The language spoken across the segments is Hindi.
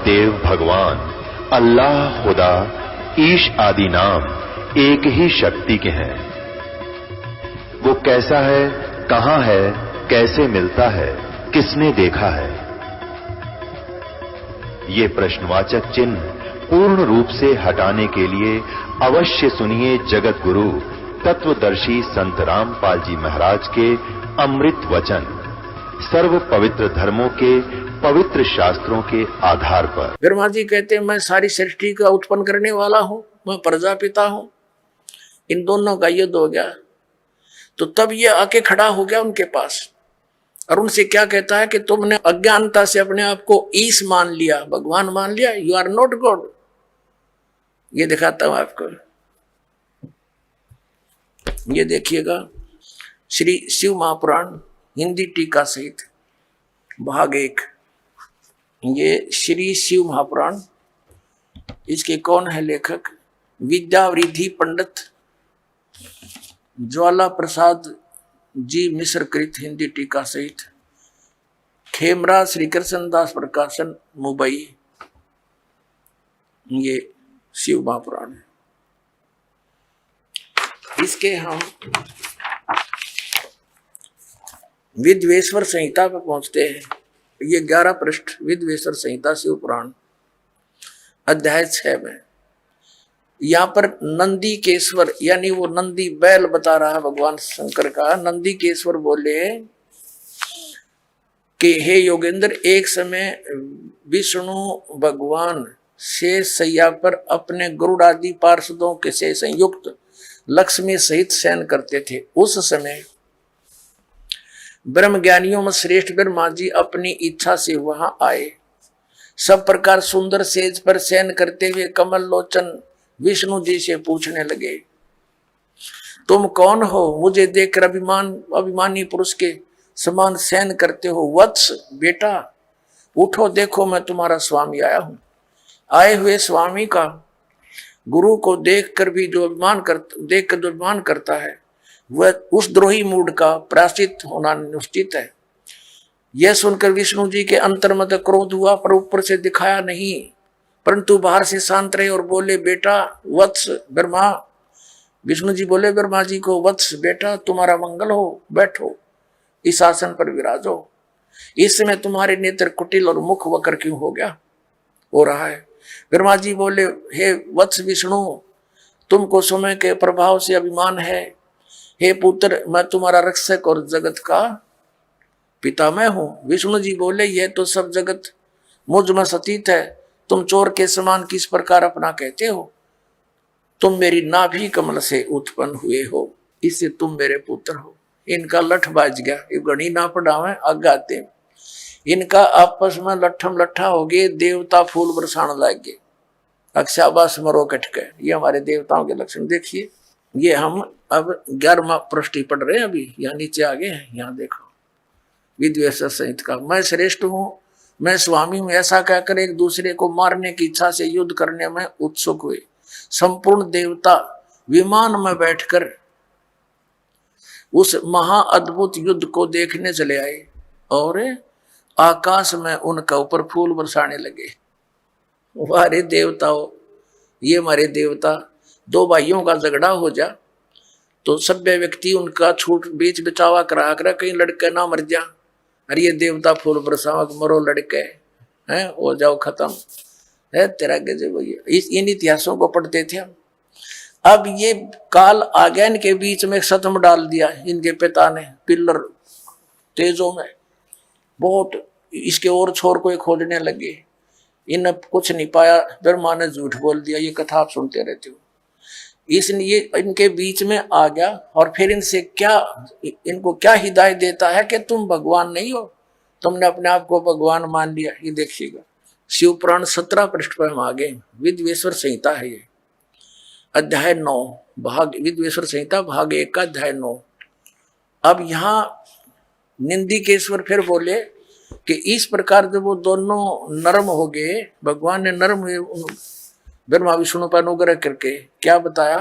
देव भगवान, अल्लाह, खुदा, ईश आदि नाम एक ही शक्ति के हैं। वो कैसा है, कहां है, कैसे मिलता है, किसने देखा है? ये प्रश्नवाचक चिन्ह पूर्ण रूप से हटाने के लिए अवश्य सुनिए जगत गुरु तत्वदर्शी संत रामपाल जी महाराज के अमृत वचन, सर्व पवित्र धर्मों के पवित्र शास्त्रों के आधार पर। ब्रह्मा जी कहते हैं मैं सारी सृष्टि का उत्पन्न करने वाला हूं, मैं प्रजापिता हूं। इन दोनों का युद्ध हो गया तो तब ये आके खड़ा हो गया उनके पास और उनसे क्या कहता है कि तुमने अज्ञानता से अपने आप को ईश मान लिया, भगवान मान लिया, यू आर नॉट गॉड। ये दिखाता हूं आपको, ये देखिएगा श्री शिव महापुराण हिंदी टीका सहित भाग 1। ये श्री शिव महापुराण, इसके कौन है लेखक? विद्यावृद्धि पंडित ज्वाला प्रसाद जी मिश्र कृत हिंदी टीका सहित, खेमरा श्री कृष्ण दास प्रकाशन मुंबई। ये शिव महापुराण है। इसके हम विद्वेश्वर संहिता पर पहुंचते हैं। ये 11 पृष्ठ विद्वेश्वर संहिता शिव पुराण अध्याय 6 में यहाँ पर नंदी केश्वर यानी वो नंदी बैल बता रहा है भगवान शंकर का। नंदी केश्वर बोले कि हे योगेंद्र, एक समय विष्णु भगवान शेष सैया पर अपने गरुड़ आदि पार्षदों के से संयुक्त लक्ष्मी सहित शयन करते थे। उस समय ब्रह्म ज्ञानियों में श्रेष्ठ ब्रह्मा जी अपनी इच्छा से वहां आए। सब प्रकार सुंदर सेज पर शयन करते हुए कमल लोचन विष्णु जी से पूछने लगे, तुम कौन हो? मुझे देखकर अभिमानी पुरुष के समान शयन करते हो। वत्स बेटा उठो, देखो मैं तुम्हारा स्वामी आया हूं। आए हुए स्वामी का गुरु को देखकर भी जो अभिमान करता है वह उस द्रोही मूड का प्रायश्चित होना निश्चित है। यह सुनकर विष्णु जी के अंतर में क्रोध हुआ, पर ऊपर से दिखाया नहीं, परंतु बाहर से शांत रहे और बोले, बेटा वत्स ब्रह्मा। विष्णु जी बोले ब्रह्मा जी को, वत्स बेटा तुम्हारा मंगल हो, बैठो इस आसन पर विराजो। इस समय तुम्हारे नेत्र कुटिल और मुख वक्र क्यों हो रहा है? ब्रह्मा जी बोले, हे वत्स विष्णु, तुमको समय के प्रभाव से अभिमान है। हे पुत्र, मैं तुम्हारा रक्षक और जगत का पिता मैं हूं। विष्णु जी बोले, यह तो सब जगत मुझ में सतीत है, तुम चोर के समान किस प्रकार अपना कहते हो? तुम मेरी नाभि कमल से उत्पन्न हुए हो, इससे तुम मेरे पुत्र हो। इनका लठ बाज गया, ये गणी ना पढ़ावे आगाते। इनका आपस में लट्ठम लट्ठा हो गए, देवता फूल बरसाने लग गए, अक्षाबास मरो कट गए। ये हमारे देवताओं के लक्षण देखिए। ये हम अब 11वां पृष्ठ पढ़ रहे हैं, अभी यहाँ नीचे आगे हैं। यहाँ देखो विद्वेश्वर सहित का, मैं श्रेष्ठ हूं, मैं स्वामी हूं, ऐसा कहकर एक दूसरे को मारने की इच्छा से युद्ध करने में उत्सुक हुए। संपूर्ण देवता विमान में बैठकर उस महा अद्भुत युद्ध को देखने चले आए और आकाश में उनका ऊपर फूल बरसाने लगे। हमारे देवताओं, ये हमारे देवता, दो भाइयों का झगड़ा हो जा तो सभ्य व्यक्ति उनका छूट बीच बचावा करा कर कहीं लड़के ना मर जा। अरे ये देवता फूल बरसावा, मरो लड़के हैं, हो जाओ खत्म है तेरा गजब। इन इतिहासों को पढ़ते थे हम। अब ये काल आ गया, इनके बीच में सतम डाल दिया इनके पिता ने पिल्लर तेजों में बहुत। इसके और छोर को खोजने लगे, इन कुछ नहीं पाया, ब्रह्मा ने झूठ बोल दिया। ये कथा आप सुनते रहते हो। इसलिए इनके बीच में आ गया और फिर इनको क्या हिदायत देता है कि तुम भगवान नहीं हो, तुमने अपने आप को भगवान मान लिया। ये देखिएगा शिव पुराण 17 पृष्ठ पर हम आगे, विद्वेश्वर संहिता है ये, अध्याय 9 भाग, विद्वेश्वर संहिता भाग 1 का अध्याय 9। अब यहाँ निंदिकेश्वर फिर बोले कि इस प्रकार जब वो दोनों नरम हो गए, भगवान ने नरम हुए ब्रह्मा विष्णु पर अनुग्रह करके, क्या बताया?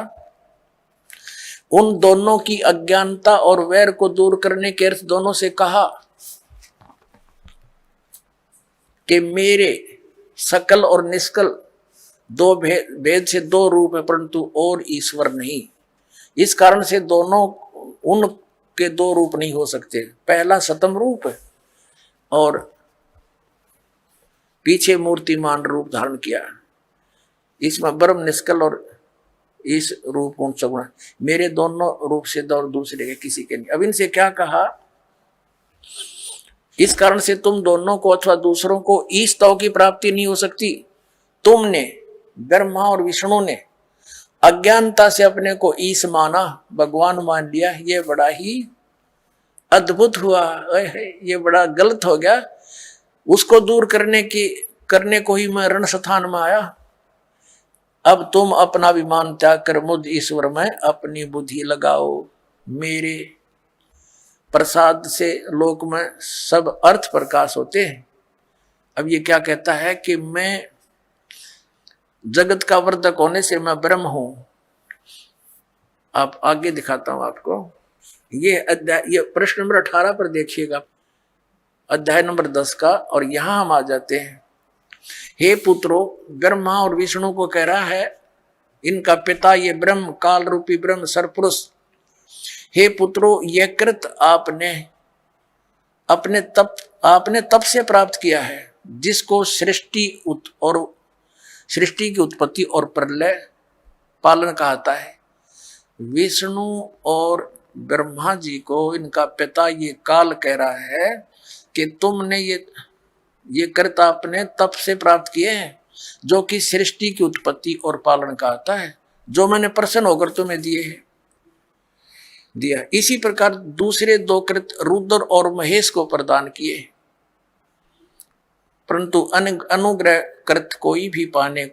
उन दोनों की अज्ञानता और वैर को दूर करने के अर्थ दोनों से कहा कि मेरे सकल और निष्कल दो भेद से दो रूप है, परंतु और ईश्वर नहीं। इस कारण से दोनों उनके दो रूप नहीं हो सकते। पहला सतम रूप है और पीछे मूर्तिमान रूप धारण किया। इसमें ब्रह्म निष्कल और इस रूप गुण सगुण, मेरे दोनों रूप से और दूसरे के किसी के नहीं। अब इनसे क्या कहा, इस कारण से तुम दोनों को अथवा दूसरों को ईश तव की प्राप्ति नहीं हो सकती। तुमने ब्रह्मा और विष्णु ने अज्ञानता से अपने को ईश माना, भगवान मान लिया। ये बड़ा ही अद्भुत हुआ, ये बड़ा गलत हो गया। उसको दूर करने को ही मैं रण स्थान में आया। अब तुम अपना अभिमान त्याग कर मुझ ईश्वर में अपनी बुद्धि लगाओ। मेरे प्रसाद से लोक में सब अर्थ प्रकाश होते हैं। अब ये क्या कहता है कि मैं जगत का वर्धक होने से मैं ब्रह्म हूं। आप आगे दिखाता हूं आपको। ये अध्याय, ये प्रश्न नंबर 18 पर देखिएगा, अध्याय नंबर 10 का। और यहां हम आ जाते हैं। हे पुत्रो, ब्रह्मा और विष्णु को कह रहा है, इनका पिता ये ब्रह्म, काल रूपी ब्रह्म सरपुरुष। हे पुत्रो, यह कृत आपने तप से प्राप्त किया है, जिसको सृष्टि की उत्पत्ति और प्रलय पालन कहता है। विष्णु और ब्रह्मा जी को इनका पिता ये काल कह रहा है कि तुमने ये कर्ता अपने तप से प्राप्त किए हैं, जो कि सृष्टि की उत्पत्ति और पालन कहता है, जो मैंने प्रसन्न होकर तुम्हें दिया। इसी प्रकार दूसरे दो कृत रुद्र और महेश को प्रदान किए, परंतु अनुग्रह कृत कोई भी पाने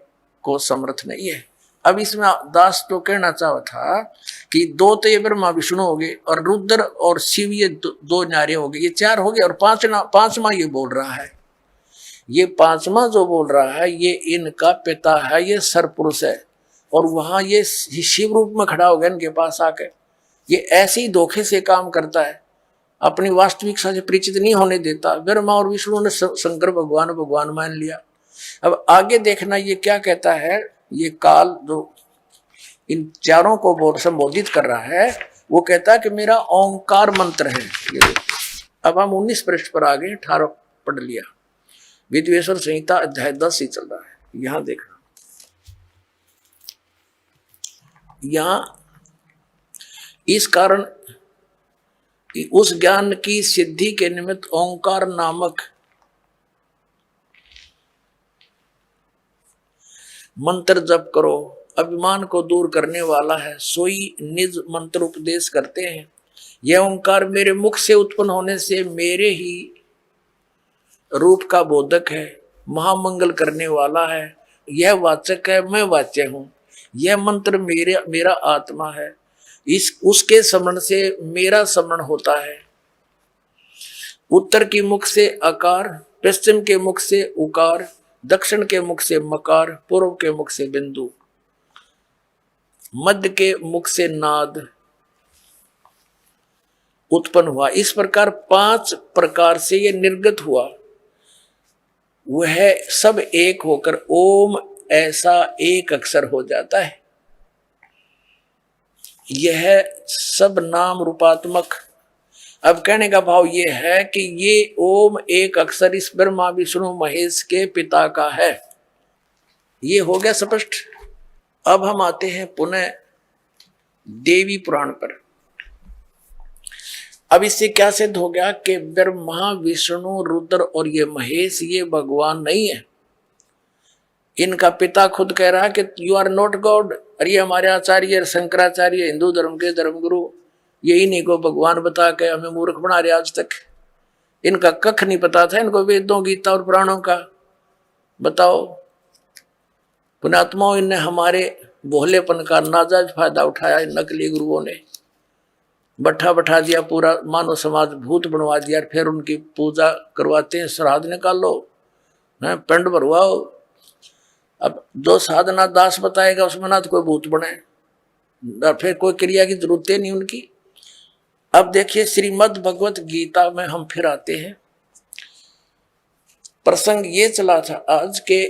को समर्थ नहीं है। अब इसमें दास तो कहना चाहा था कि दो तो ये ब्रह्मा विष्णु हो गए और रुद्र और शिव ये दो न्यारे हो गए, ये चार हो गए। और पांचवा ये बोल रहा है, ये पांचवा जो बोल रहा है ये इनका पिता है, ये सरपुरुष है। और वहां ये शिव रूप में खड़ा हो गया इनके पास आके। ये ऐसे ही धोखे से काम करता है, अपनी वास्तविकता से परिचित नहीं होने देता। ब्रह्मा और विष्णु ने शंकर भगवान मान लिया। अब आगे देखना ये क्या कहता है। ये काल जो इन चारों को संबोधित कर रहा है, वो कहता है कि मेरा ओंकार मंत्र है। ये अब हम 19 पृष्ठ पर आ गए, 18 पढ़ लिया। विद्वेश्वर संहिता अध्याय 10 ही चल रहा है। यहां देखना, यहां इस कारण उस ज्ञान की सिद्धि के निमित्त ओंकार नामक मंत्र जप करो। अभिमान को दूर करने वाला है, सोई निज मंत्र उपदेश करते हैं। यह ओंकार मेरे मुख से उत्पन्न होने से मेरे ही रूप का बोधक है, महामंगल करने वाला है। यह वाचक है, मैं वाच्य हूं। यह मंत्र मेरा आत्मा है, उसके स्मरण से मेरा स्मरण होता है। उत्तर की मुख से अकार, पश्चिम के मुख से उकार, दक्षिण के मुख से मकार, पूर्व के मुख से बिंदु, मध्य के मुख से नाद उत्पन्न हुआ। इस प्रकार 5 प्रकार से ये निर्गत हुआ। वह सब एक होकर ओम ऐसा एक अक्षर हो जाता है। यह सब नाम रूपात्मक। अब कहने का भाव ये है कि ये ओम एक अक्षर इस ब्रह्मा विष्णु महेश के पिता का है। ये हो गया स्पष्ट। अब हम आते हैं पुनः देवी पुराण पर। अब इससे क्या सिद्ध हो गया कि ब्रह्मा विष्णु रुद्र और ये महेश ये भगवान नहीं है। इनका पिता खुद कह रहा है कि यू आर नॉट गॉड। अरे हमारे आचार्य शंकराचार्य हिंदू धर्म के धर्मगुरु यही नहीं को भगवान बता के हमें मूर्ख बना रहे। आज तक इनका कख नहीं पता था, इनको वेदों गीता और पुराणों का। बताओ, पुण्यात्माओं, इनने हमारे भोलेपन का नाजायज फायदा उठाया। नकली गुरुओं ने बैठा दिया, पूरा मानव समाज भूत बनवा दिया। फिर उनकी पूजा करवाते हैं, श्राद्ध निकालो, पिंड भरवाओ। अब जो साधना दास बताएगा उसमें ना तो कोई भूत बने, फिर कोई क्रिया की जरूरत नहीं उनकी। अब देखिए श्रीमद् भगवत गीता में हम फिर आते हैं। प्रसंग ये चला था आज के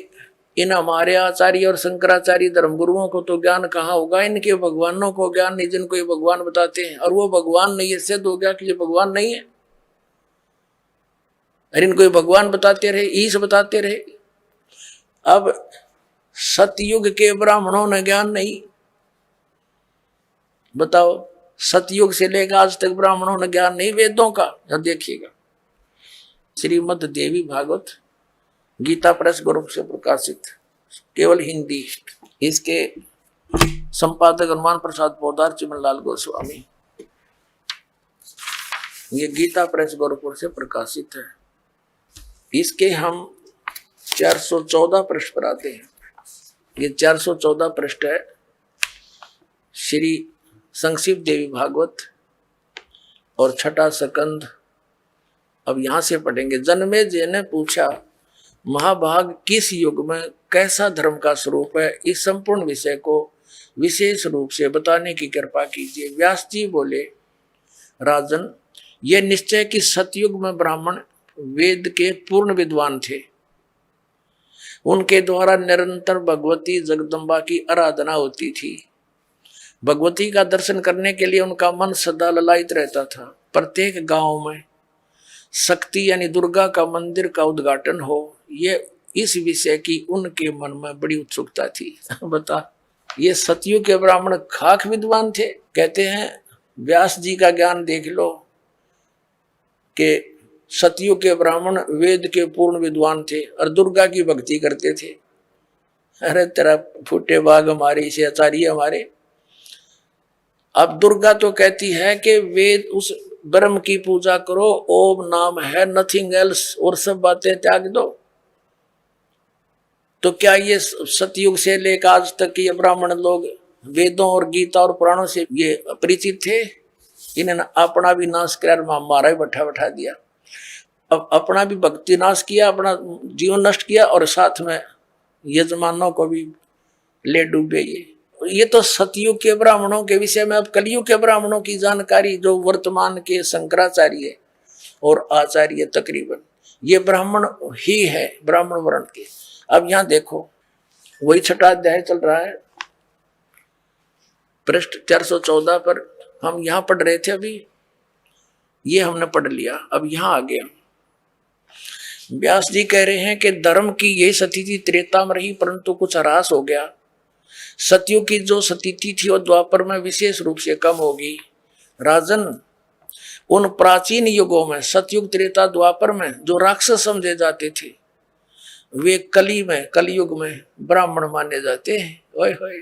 इन हमारे आचार्य और शंकराचार्य धर्मगुरुओं को तो ज्ञान कहाँ होगा, इनके भगवानों को ज्ञान नहीं जिनको ये भगवान बताते हैं, और वो भगवान नहीं है, सिद्ध हो गया कि ये भगवान नहीं है। अरे इनको ये भगवान बताते रहे, ईश बताते रहे। अब सतयुग के ब्राह्मणों ने ज्ञान नहीं, बताओ, सतयुग से लेकर आज तक ब्राह्मणों ने ज्ञान नहीं वेदों का। जब देखिएगा श्रीमद् देवी भागवत गीता प्रेस ग्रुप से प्रकाशित, केवल हिंदी, इसके संपादक हनुमान प्रसाद पोदार चिमनलाल गोस्वामी, ये गीता प्रेस गोरखपुर से प्रकाशित है। इसके हम 414 पृष्ठ पर आते हैं। ये 414 पृष्ठ है श्री संक्षिप्त देवी भागवत और छठा सकंद। अब यहां से पढ़ेंगे। जन्मेजय ने पूछा, महाभाग किस युग में कैसा धर्म का स्वरूप है, इस संपूर्ण विषय को विशेष रूप से बताने की कृपा कीजिए। व्यास जी बोले, राजन, यह निश्चय कि सतयुग में ब्राह्मण वेद के पूर्ण विद्वान थे। उनके द्वारा निरंतर भगवती जगदम्बा की आराधना होती थी। भगवती का दर्शन करने के लिए उनका मन सदा ललायित रहता था। प्रत्येक गांव में शक्ति यानी दुर्गा का मंदिर का उद्घाटन हो, ये इस विषय की उनके मन में बड़ी उत्सुकता थी। बता, ये सतयुग के ब्राह्मण खाक विद्वान थे। कहते हैं व्यास जी का ज्ञान देख लो कि सतयुग के ब्राह्मण वेद के पूर्ण विद्वान थे और दुर्गा की भक्ति करते थे। अरे तेरा फूटे बाग हमारे, से आचार्य हमारे। अब दुर्गा तो कहती है कि वेद उस ब्रह्म की पूजा करो, ओम नाम है, नथिंग एल्स, और सब बातें त्याग दो। तो क्या ये सतयुग से लेकर आज तक ये ब्राह्मण लोग वेदों और गीता और पुराणों से ये अपरिचित थे? इन्होंने अपना भी नाश कर हमारा भी बैठा दिया। अब अपना भी भक्ति नाश किया, अपना जीवन नष्ट किया, और साथ में यजमानों को भी ले डूबे। ये तो सतयुग के ब्राह्मणों के विषय में। अब कलयुग के ब्राह्मणों की जानकारी जो वर्तमान के शंकराचार्य और आचार्य तकरीबन ये ब्राह्मण ही है, ब्राह्मण वर्ण के। अब यहां देखो, वही छठा अध्याय चल रहा है, पृष्ठ 414 पर हम यहां पढ़ रहे थे। अभी ये हमने पढ़ लिया, अब यहां आ गया। व्यास जी कह रहे हैं कि धर्म की यही स्थिति त्रेता में रही, परंतु कुछ ह्रास हो गया। सतयुग की जो स्थिति थी वो द्वापर में विशेष रूप से कम होगी। राजन, उन प्राचीन युगों में, सतयुग, त्रेता, द्वापर में जो राक्षस समझे जाते थे, वे कलयुग में ब्राह्मण माने जाते हैं। ओए होए,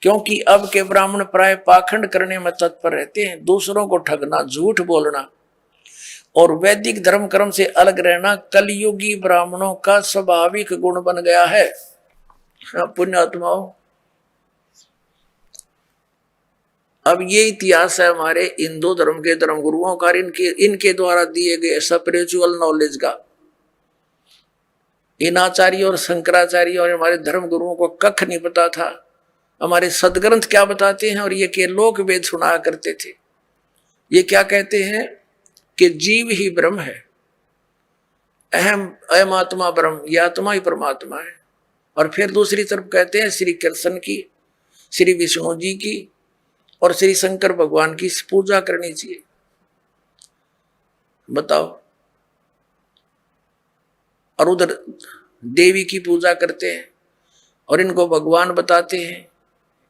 क्योंकि अब के ब्राह्मण प्राय पाखंड करने में तत्पर रहते हैं। दूसरों को ठगना, झूठ बोलना और वैदिक धर्म कर्म से अलग रहना कलयुगी ब्राह्मणों का स्वाभाविक गुण बन गया है। पुण्यात्माओं, अब ये इतिहास है हमारे हिंदू धर्म के धर्म गुरुओं का, इनके द्वारा दिए गए स्पिरिचुअल नॉलेज का। इन आचार्य और शंकराचार्य और हमारे धर्म गुरुओं को कख नहीं पता था हमारे सदग्रंथ क्या बताते हैं। और ये के लोक वेद सुनाया करते थे। ये क्या कहते हैं कि जीव ही ब्रह्म है, अहम आत्मा ब्रह्म, ये आत्मा ही परमात्मा है। और फिर दूसरी तरफ कहते हैं श्री कृष्ण की, श्री विष्णु जी की और श्री शंकर भगवान की पूजा करनी चाहिए। बताओ, और उधर देवी की पूजा करते हैं और इनको भगवान बताते हैं।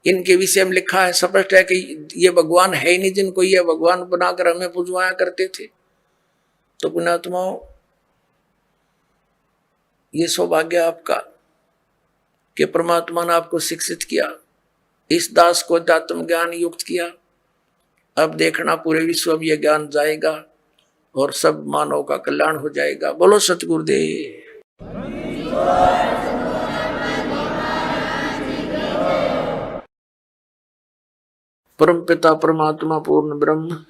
इनके विषय में लिखा है, स्पष्ट है कि ये भगवान है ही नहीं जिनको ये भगवान बनाकर हमें पूजवाया करते थे। तो पुण्यात्माओं, ये सौभाग्य आपका कि परमात्मा ने आपको शिक्षित किया, इस दास को अध्यात्म ज्ञान युक्त किया। अब देखना पूरे विश्व में यह ज्ञान जाएगा और सब मानव का कल्याण हो जाएगा। बोलो सतगुरुदेव। परम पिता परमात्मा पूर्ण ब्रह्म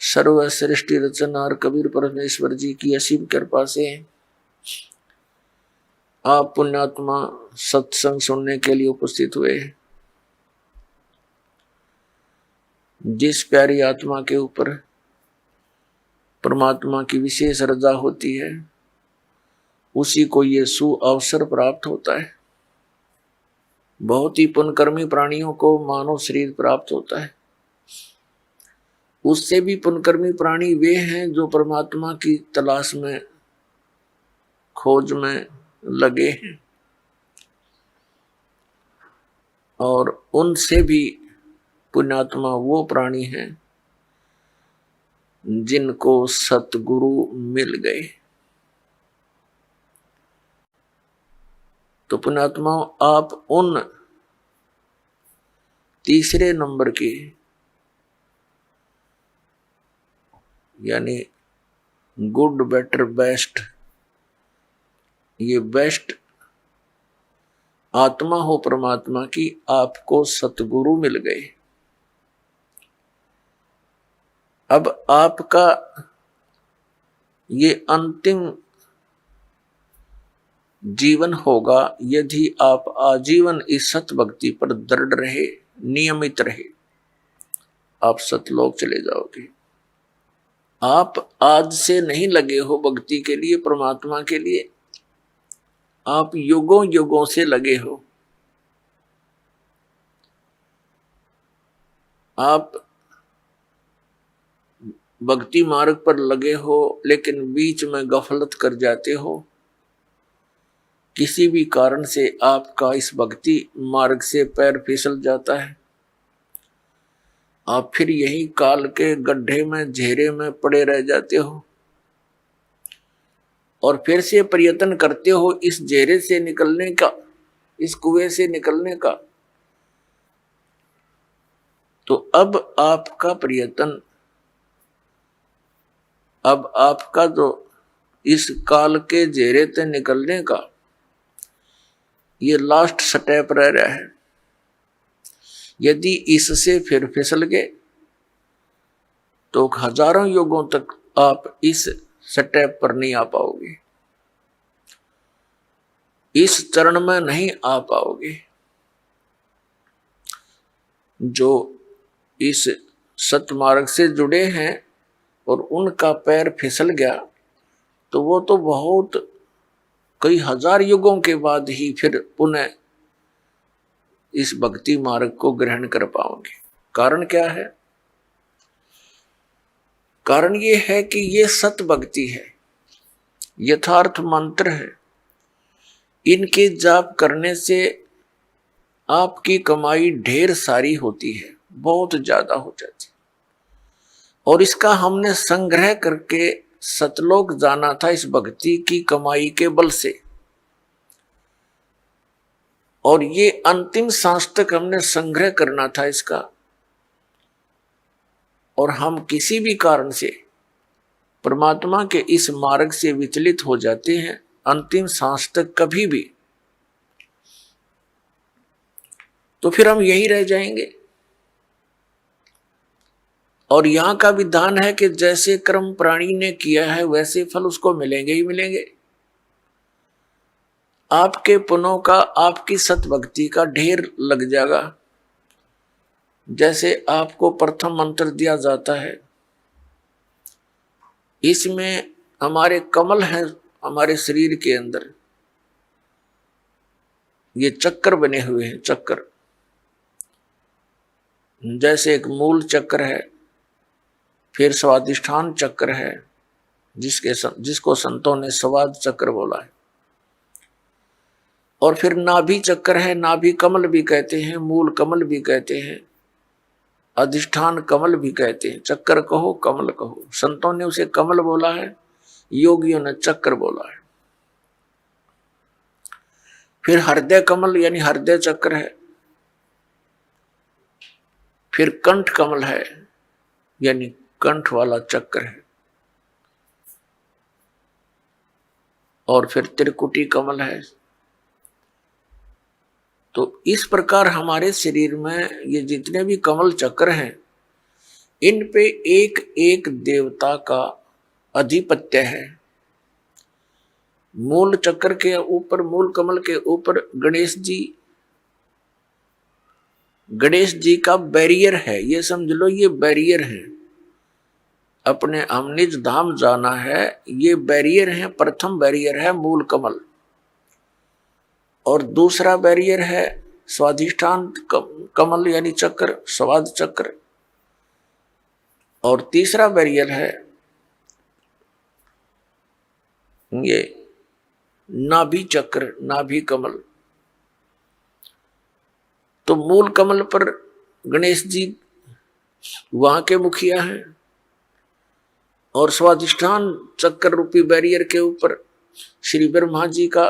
सर्व सृष्टि रचनार कबीर परमेश्वर जी की असीम कृपा से आप पुण्यात्मा सत्संग सुनने के लिए उपस्थित हुए। जिस प्यारी आत्मा के ऊपर परमात्मा की विशेष रजा होती है, उसी को ये सुअवसर प्राप्त होता है। बहुत ही पुण्यकर्मी प्राणियों को मानव शरीर प्राप्त होता है। उससे भी पुण्यकर्मी प्राणी वे हैं जो परमात्मा की तलाश में, खोज में लगे हैं, और उनसे भी पुण्यात्मा वो प्राणी हैं जिनको सतगुरु मिल गए। तो पुण्यात्मा, आप उन तीसरे नंबर के, यानी गुड, बेटर, बेस्ट, ये बेस्ट आत्मा हो परमात्मा की, आपको सतगुरु मिल गए। अब आपका ये अंतिम जीवन होगा यदि आप आजीवन इस सत भक्ति पर दृढ़ रहे, नियमित रहे, आप सतलोक चले जाओगे। आप आज से नहीं लगे हो भक्ति के लिए, परमात्मा के लिए, आप युगों युगों से लगे हो। आप भक्ति मार्ग पर लगे हो, लेकिन बीच में गफलत कर जाते हो। किसी भी कारण से आपका इस भक्ति मार्ग से पैर फिसल जाता है, आप फिर यही काल के गड्ढे में, घेरे में पड़े रह जाते हो, और फिर से प्रयत्न करते हो इस घेरे से निकलने का, इस कुएं से निकलने का। तो अब आपका प्रयत्न, अब आपका जो इस काल के घेरे से निकलने का ये लास्ट स्टेप रह रहा है। यदि इससे फिर फिसल गए तो हजारों युगों तक आप इस स्टेप पर नहीं आ पाओगे, इस चरण में नहीं आ पाओगे। जो इस सतमार्ग से जुड़े हैं और उनका पैर फिसल गया, तो वो तो बहुत कई हजार युगों के बाद ही फिर पुनः इस भक्ति मार्ग को ग्रहण कर पाओगे। कारण क्या है? कारण ये है कि ये सत भक्ति है, यथार्थ मंत्र है। इनके जाप करने से आपकी कमाई ढेर सारी होती है, बहुत ज्यादा हो जाती है, और इसका हमने संग्रह करके सतलोक जाना था इस भक्ति की कमाई के बल से, और ये अंतिम सांस तक हमने संग्रह करना था इसका। और हम किसी भी कारण से परमात्मा के इस मार्ग से विचलित हो जाते हैं अंतिम सांस तक कभी भी, तो फिर हम यही रह जाएंगे। और यहां का विधान है कि जैसे कर्म प्राणी ने किया है वैसे फल उसको मिलेंगे ही मिलेंगे। आपके पुण्यों का, आपकी सतभक्ति का ढेर लग जाएगा। जैसे आपको प्रथम मंत्र दिया जाता है, इसमें हमारे कमल हैं, हमारे शरीर के अंदर ये चक्कर बने हुए हैं। चक्कर जैसे एक मूल चक्र है, फिर स्वादिष्ठान चक्र है, जिसको संतों ने स्वाद चक्र बोला है, और फिर नाभि चक्र है। नाभि कमल भी कहते हैं, मूल कमल भी कहते हैं, अधिष्ठान कमल भी कहते हैं। चक्कर कहो, कमल कहो, संतों ने उसे कमल बोला है, योगियों ने चक्र बोला है। फिर हृदय कमल यानी हृदय चक्र है, फिर कंठ कमल है यानी कंठ वाला चक्र है, और फिर त्रिकुटी कमल है। तो इस प्रकार हमारे शरीर में ये जितने भी कमल चक्र हैं, इन पे एक एक देवता का अधिपत्य है। मूल चक्र के ऊपर, मूल कमल के ऊपर गणेश जी का बैरियर है, ये समझ लो, ये बैरियर है। अपने हम निज धाम जाना है, ये बैरियर है। प्रथम बैरियर है मूल कमल, और दूसरा बैरियर है स्वाधिष्ठान कमल यानी चक्र, स्वाद चक्र, और तीसरा बैरियर है ये नाभि चक्र, नाभि कमल। तो मूल कमल पर गणेश जी वहां के मुखिया हैं, और स्वाधिष्ठान चक्र रूपी बैरियर के ऊपर श्री ब्रह्मा जी का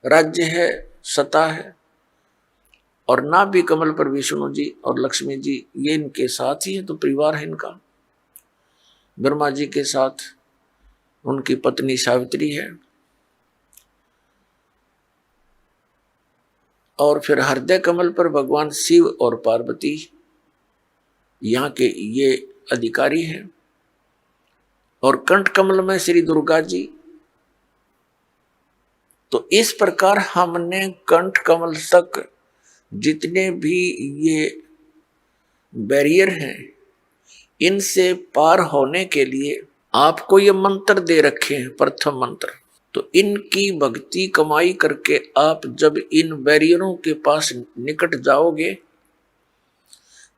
राज्य है, सत्ता है, और नाभि कमल पर विष्णु जी और लक्ष्मी जी, ये इनके साथ ही है। तो परिवार है इनका। ब्रह्मा जी के साथ उनकी पत्नी सावित्री है, और फिर हृदय कमल पर भगवान शिव और पार्वती यहाँ के ये अधिकारी हैं, और कंठ कमल में श्री दुर्गा जी। तो इस प्रकार हमने कंठ कमल तक जितने भी ये बैरियर हैं, इनसे पार होने के लिए आपको ये मंत्र दे रखे हैं, प्रथम मंत्र। तो इनकी भक्ति कमाई करके आप जब इन बैरियरों के पास निकट जाओगे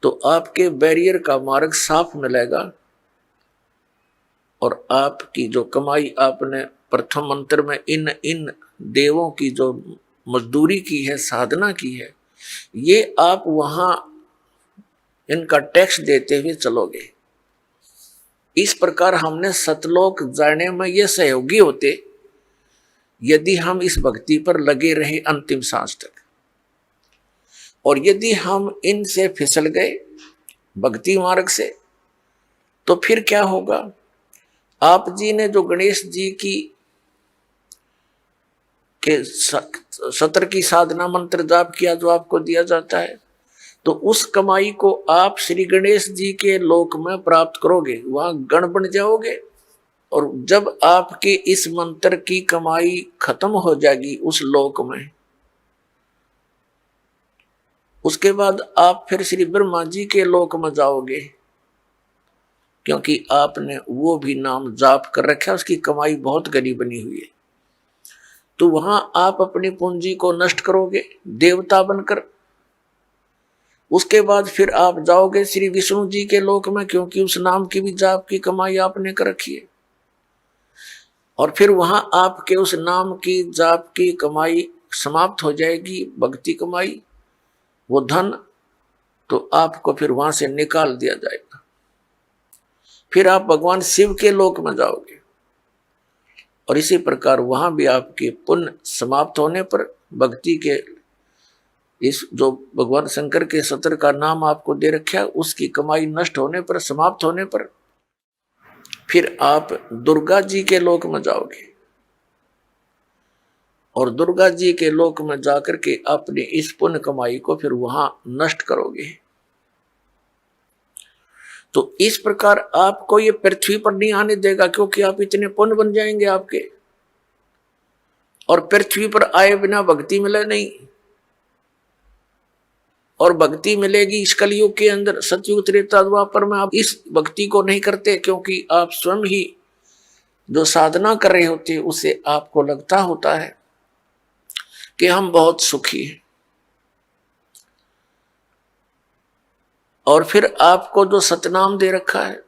तो आपके बैरियर का मार्ग साफ मिलेगा, और आपकी जो कमाई आपने प्रथम मंत्र में इन देवों की जो मजदूरी की है, साधना की है, ये आप वहां इनका टैक्स देते हुए चलोगे। इस प्रकार हमने सतलोक जाने में ये सहयोगी होते यदि हम इस भक्ति पर लगे रहे अंतिम सांस तक। और यदि हम इनसे फिसल गए भक्ति मार्ग से, तो फिर क्या होगा? आप जी ने जो गणेश जी की के सत्र की साधना मंत्र जाप किया जो आपको दिया जाता है, तो उस कमाई को आप श्री गणेश जी के लोक में प्राप्त करोगे, वहां गण बन जाओगे। और जब आपके इस मंत्र की कमाई खत्म हो जाएगी उस लोक में, उसके बाद आप फिर श्री ब्रह्मा जी के लोक में जाओगे, क्योंकि आपने वो भी नाम जाप कर रखा है, उसकी कमाई बहुत गनी बनी हुई है। तो वहां आप अपनी पूंजी को नष्ट करोगे देवता बनकर। उसके बाद फिर आप जाओगे श्री विष्णु जी के लोक में, क्योंकि उस नाम की भी जाप की कमाई आपने कर रखी है। और फिर वहां आपके उस नाम की जाप की कमाई समाप्त हो जाएगी, भक्ति कमाई, वो धन, तो आपको फिर वहां से निकाल दिया जाएगा। फिर आप भगवान शिव के लोक में जाओगे, और इसी प्रकार वहां भी आपके पुण्य समाप्त होने पर, भक्ति के इस जो भगवान शंकर के सत्र का नाम आपको दे रखा है, उसकी कमाई नष्ट होने पर, समाप्त होने पर, फिर आप दुर्गा जी के लोक में जाओगे, और दुर्गा जी के लोक में जाकर के अपनी इस पुण्य कमाई को फिर वहां नष्ट करोगे। तो इस प्रकार आपको ये पृथ्वी पर नहीं आने देगा, क्योंकि आप इतने पुण्य बन जाएंगे आपके, और पृथ्वी पर आए बिना भक्ति मिले नहीं। और भक्ति मिलेगी इस कलयुग के अंदर, सतयुग त्रेता द्वापर में आप इस भक्ति को नहीं करते, क्योंकि आप स्वयं ही जो साधना कर रहे होते उससे आपको लगता होता है कि हम बहुत सुखी हैं। और फिर आपको जो सतनाम दे रखा है,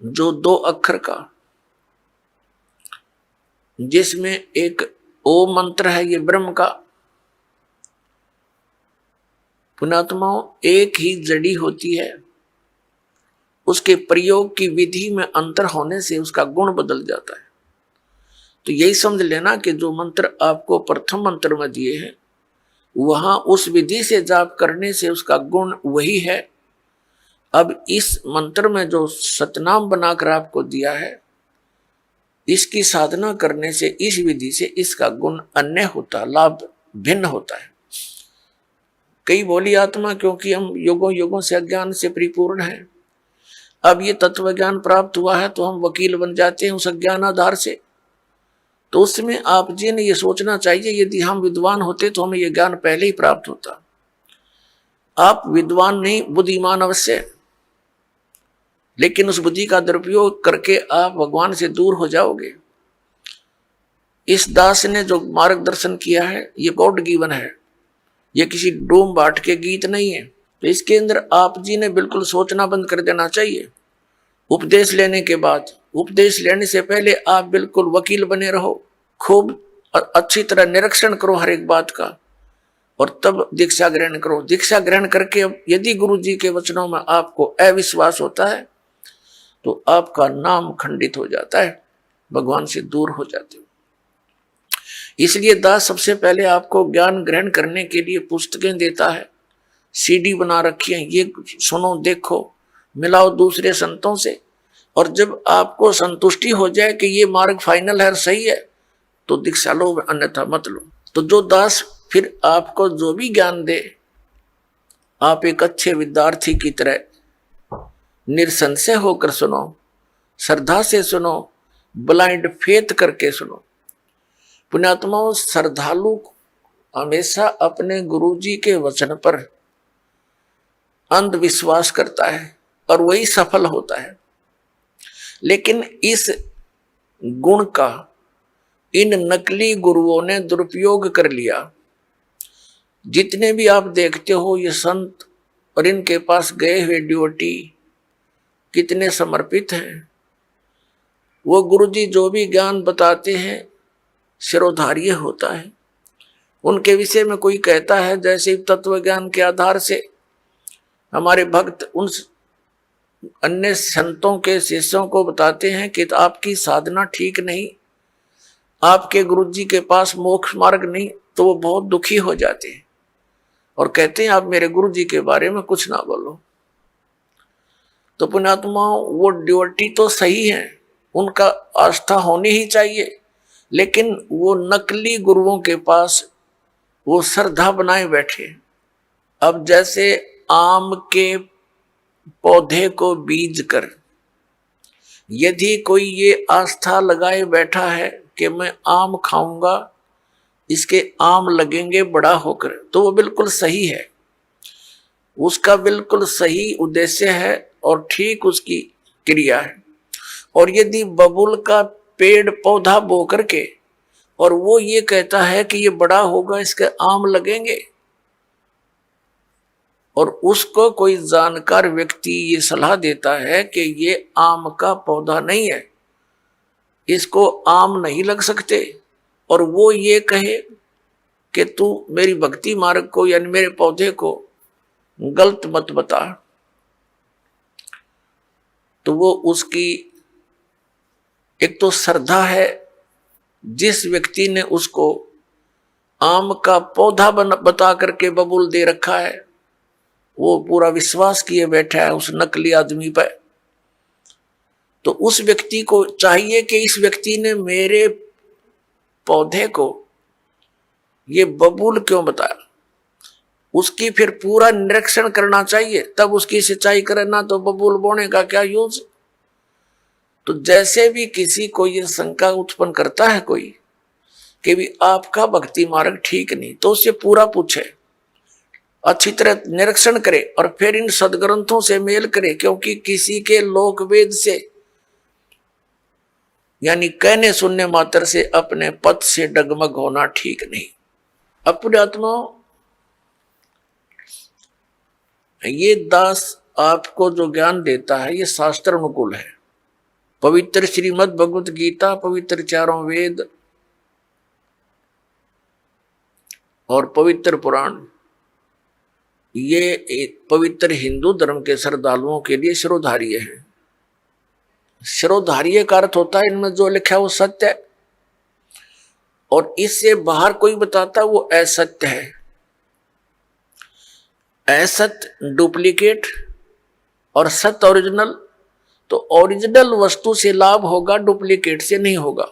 जो 2 अक्षर का, जिसमें एक ओम मंत्र है, ये ब्रह्म का। पुण्यात्माओं, एक ही जड़ी होती है, उसके प्रयोग की विधि में अंतर होने से उसका गुण बदल जाता है। तो यही समझ लेना कि जो मंत्र आपको प्रथम मंत्र में दिए हैं, वहां उस विधि से जाप करने से उसका गुण वही है। अब इस मंत्र में जो सतनाम बनाकर आपको दिया है, इसकी साधना करने से, इस विधि से इसका गुण अन्य होता, लाभ भिन्न होता है। कई बोली आत्मा, क्योंकि हम युगों युगों से अज्ञान से परिपूर्ण हैं, अब ये तत्व ज्ञान प्राप्त हुआ है तो हम वकील बन जाते हैं उस अज्ञान आधार से। तो उसमें आप जी ने ये सोचना चाहिए, यदि हम विद्वान होते तो हमें ये ज्ञान पहले ही प्राप्त होता। आप विद्वान नहीं, बुद्धिमान अवश्य, लेकिन उस बुद्धि का दुरुपयोग करके आप भगवान से दूर हो जाओगे। इस दास ने जो मार्गदर्शन किया है ये गॉड गिवन है, ये किसी डूम बाट के गीत नहीं है। तो इसके अंदर आप जी ने बिल्कुल सोचना बंद कर देना चाहिए। उपदेश लेने के बाद, उपदेश लेने से पहले आप बिल्कुल वकील बने रहो, खूब अच्छी तरह निरीक्षण करो हर एक बात का, और तब दीक्षा ग्रहण करो। दीक्षा ग्रहण करके यदि गुरु जी के वचनों में आपको अविश्वास होता है तो आपका नाम खंडित हो जाता है, भगवान से दूर हो जाते हो। इसलिए दास सबसे पहले आपको ज्ञान ग्रहण करने के लिए पुस्तकें देता है, सीडी बना रखी है, ये सुनो देखो, मिलाओ दूसरे संतों से, और जब आपको संतुष्टि हो जाए कि ये मार्ग फाइनल है, सही है, तो दीक्षा लो, अन्यथा मत लो। तो जो दास फिर आपको जो भी ज्ञान दे, आप एक अच्छे विद्यार्थी की तरह निसंशय होकर सुनो, श्रद्धा से सुनो, ब्लाइंड फेथ करके सुनो। पुण्यात्माओं, श्रद्धालु हमेशा अपने गुरुजी के वचन पर अंधविश्वास करता है और वही सफल होता है। लेकिन इस गुण का इन नकली गुरुओं ने दुरुपयोग कर लिया। जितने भी आप देखते हो ये संत और इनके पास गए हुए डिवोटी कितने समर्पित हैं। वो गुरुजी जो भी ज्ञान बताते हैं शिरोधार्य होता है। उनके विषय में कोई कहता है, जैसे तत्व ज्ञान के आधार से हमारे भक्त उन अन्य संतों के शिष्यों को बताते हैं कि आपकी साधना ठीक नहीं, आपके गुरुजी के पास मोक्ष मार्ग नहीं, तो वो बहुत दुखी हो जाते हैं और कहते हैं आप मेरे गुरुजी के बारे में कुछ ना बोलो। तो पुण्यात्माओं, वो ड्यूटी तो सही है, उनका आस्था होनी ही चाहिए, लेकिन वो नकली गुरुओं के पास वो श्रद्धा बनाए बैठे। अब जैसे आम के पौधे को बीज कर यदि कोई ये आस्था लगाए बैठा है कि मैं आम खाऊंगा, इसके आम लगेंगे बड़ा होकर, तो वो बिल्कुल सही है, उसका बिल्कुल सही उद्देश्य है और ठीक उसकी क्रिया है। और यदि बबूल का पेड़ पौधा बो करके और वो ये कहता है कि ये बड़ा होगा, इसके आम लगेंगे, और उसको कोई जानकार व्यक्ति ये सलाह देता है कि ये आम का पौधा नहीं है, इसको आम नहीं लग सकते, और वो ये कहे कि तू मेरी भक्ति मार्ग को यानी मेरे पौधे को गलत मत बता, तो वो उसकी एक तो श्रद्धा है, जिस व्यक्ति ने उसको आम का पौधा बता करके बबूल दे रखा है, वो पूरा विश्वास किए बैठा है उस नकली आदमी पर। तो उस व्यक्ति को चाहिए कि इस व्यक्ति ने मेरे पौधे को ये बबूल क्यों बताया, उसकी फिर पूरा निरीक्षण करना चाहिए, तब उसकी सिंचाई करना, तो बबूल बोने का क्या यूज। तो जैसे भी किसी को ये शंका उत्पन्न करता है कोई कि भी आपका भक्ति मार्ग ठीक नहीं, तो उससे पूरा पूछे, अच्छी तरह निरीक्षण करे और फिर इन सदग्रंथों से मेल करे, क्योंकि किसी के लोक वेद से यानी कहने सुनने मात्र से अपने पद से डगमग होना ठीक नहीं। अपने आत्मा ये दास आपको जो ज्ञान देता है ये शास्त्र अनुकूल है। पवित्र श्रीमद् भगवत गीता, पवित्र चारों वेद और पवित्र पुराण, ये एक पवित्र हिंदू धर्म के श्रद्धालुओं के लिए शिरोधार्य है। शिरोधार्य का अर्थ होता है इनमें जो लिखा है वो सत्य है, और इससे बाहर कोई बताता वो असत्य है। असत्य डुप्लीकेट और सत्य ओरिजिनल। तो ओरिजिनल वस्तु से लाभ होगा, डुप्लीकेट से नहीं होगा।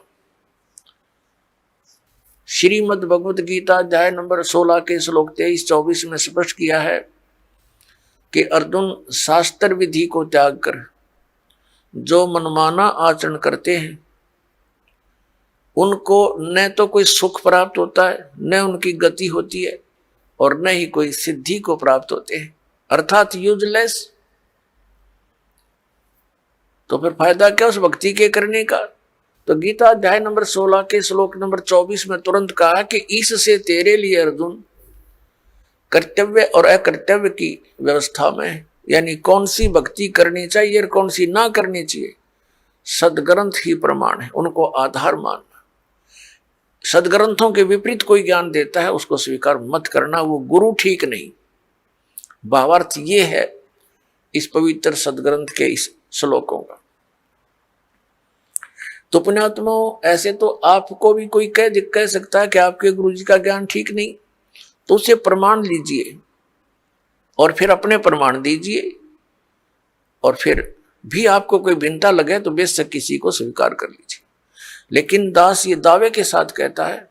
श्रीमद् भगवत गीता अध्याय नंबर 16 के श्लोक 23-24 में स्पष्ट किया है कि अर्जुन, शास्त्र विधि को त्याग कर जो मनमाना आचरण करते हैं उनको न तो कोई सुख प्राप्त होता है, न उनकी गति होती है, और न ही कोई सिद्धि को प्राप्त होते हैं, अर्थात यूजलेस। तो फिर फायदा क्या उस भक्ति के करने का। तो गीता अध्याय नंबर 16 के श्लोक नंबर 24 में तुरंत कहा कि इससे तेरे लिए अर्जुन कर्तव्य और अकर्तव्य की व्यवस्था में, यानी कौन सी भक्ति करनी चाहिए और कौन सी ना करनी चाहिए, सदग्रंथ ही प्रमाण है, उनको आधार मानना। सदग्रंथों के विपरीत कोई ज्ञान देता है उसको स्वीकार मत करना, वो गुरु ठीक नहीं। भावार्थ ये है इस पवित्र सदग्रंथ के इस श्लोकों का। तो पुण्यात्माओं, ऐसे तो आपको भी कोई कह सकता है कि आपके गुरु जी का ज्ञान ठीक नहीं, तो उसे प्रमाण लीजिए और फिर अपने प्रमाण दीजिए, और फिर भी आपको कोई भिन्नता लगे तो बेशक किसी को स्वीकार कर लीजिए। लेकिन दास ये दावे के साथ कहता है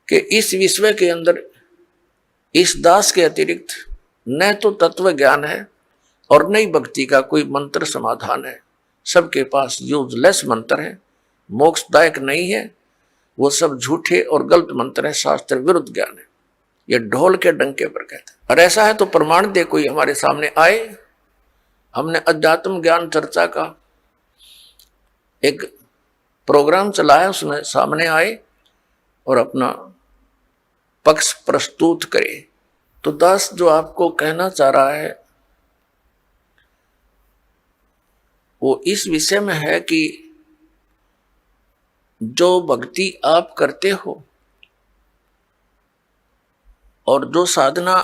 कि इस विश्व के अंदर इस दास के अतिरिक्त न तो तत्व ज्ञान है और न ही भक्ति का कोई मंत्र समाधान है। सबके पास यूजलेस मंत्र है, मोक्षदायक नहीं है, वो सब झूठे और गलत मंत्र है, शास्त्र विरुद्ध ज्ञान है। ये ढोल के डंके पर कहते हैं। और ऐसा है तो प्रमाण दे कोई हमारे सामने आए। हमने अध्यात्म ज्ञान चर्चा का एक प्रोग्राम चलाया, उसमें सामने आए और अपना पक्ष प्रस्तुत करे। तो दास जो आपको कहना चाह रहा है वो इस विषय में है कि जो भक्ति आप करते हो और जो साधना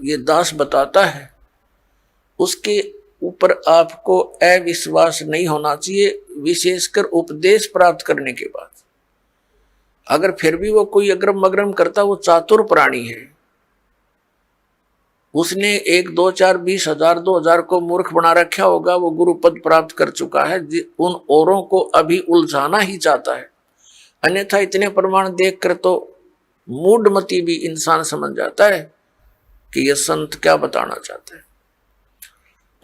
ये दास बताता है उसके ऊपर आपको अविश्वास नहीं होना चाहिए, विशेषकर उपदेश प्राप्त करने के बाद। अगर फिर भी वो कोई अग्रम मग्रम करता, वो चातुर प्राणी है, उसने 1 2 4 20 हजार 2000 को मूर्ख बना रखा होगा, वो गुरु पद प्राप्त कर चुका है, उन औरों को अभी उलझाना ही चाहता है। अन्यथा इतने प्रमाण देखकर तो मूढ़मती भी इंसान समझ जाता है कि यह संत क्या बताना चाहता है।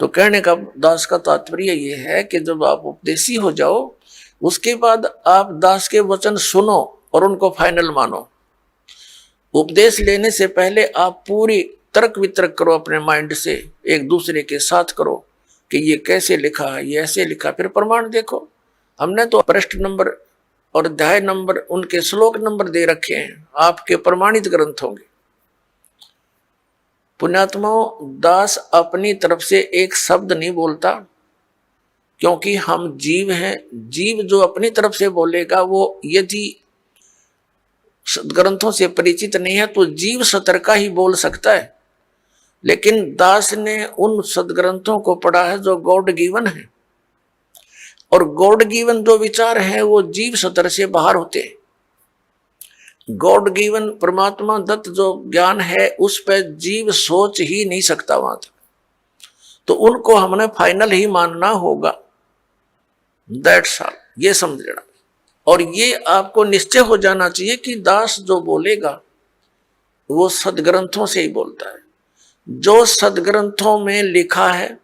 तो कहने का दास का तात्पर्य ये है कि जब आप उपदेशी हो जाओ उसके बाद आप दास के वचन सुनो और उनको फाइनल मानो। उपदेश लेने से पहले आप पूरी तर्क वितर्क करो, अपने माइंड से एक दूसरे के साथ करो कि ये कैसे लिखा है, ये ऐसे लिखा, फिर प्रमाण देखो। हमने तो पृष्ठ नंबर और अध्याय नंबर, उनके श्लोक नंबर दे रखे हैं, आपके प्रमाणित ग्रंथ होंगे। पुण्यात्माओं, दास अपनी तरफ से एक शब्द नहीं बोलता, क्योंकि हम जीव हैं। जीव जो अपनी तरफ से बोलेगा वो यदि ग्रंथों से परिचित नहीं है तो जीव सतर का ही बोल सकता है। लेकिन दास ने उन सदग्रंथों को पढ़ा है जो गॉड गिवन है, और गॉड गिवन जो विचार है वो जीव सतर से बाहर होते हैं। गॉड गिवन परमात्मा दत्त जो ज्ञान है उस पर जीव सोच ही नहीं सकता वहां तक, तो उनको हमने फाइनल ही मानना होगा। दैट्स ऑल, ये समझ लेना। और ये आपको निश्चय हो जाना चाहिए कि दास जो बोलेगा वो सदग्रंथों से ही बोलता है, जो सदग्रंथों में लिखा है,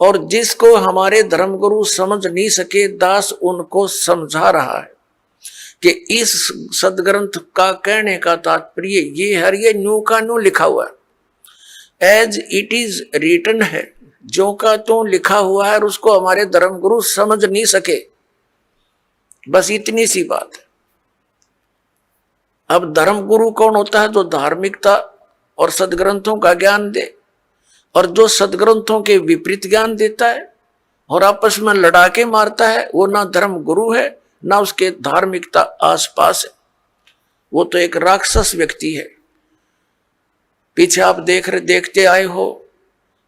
और जिसको हमारे धर्मगुरु समझ नहीं सके दास उनको समझा रहा है कि इस सदग्रंथ का कहने का तात्पर्य ये है, ये न्यू का न्यू लिखा हुआ है, एज इट इज रिटन है, जो का तो लिखा हुआ है, और उसको हमारे धर्मगुरु समझ नहीं सके। बस इतनी सी बात है। अब धर्मगुरु कौन होता है? जो धार्मिकता और सदग्रंथों का ज्ञान दे, और जो सदग्रंथों के विपरीत ज्ञान देता है और आपस में लड़ा के मारता है, वो ना धर्म गुरु है ना उसके धार्मिकता आसपास है, वो तो एक राक्षस व्यक्ति है। पीछे आप देखते आए हो,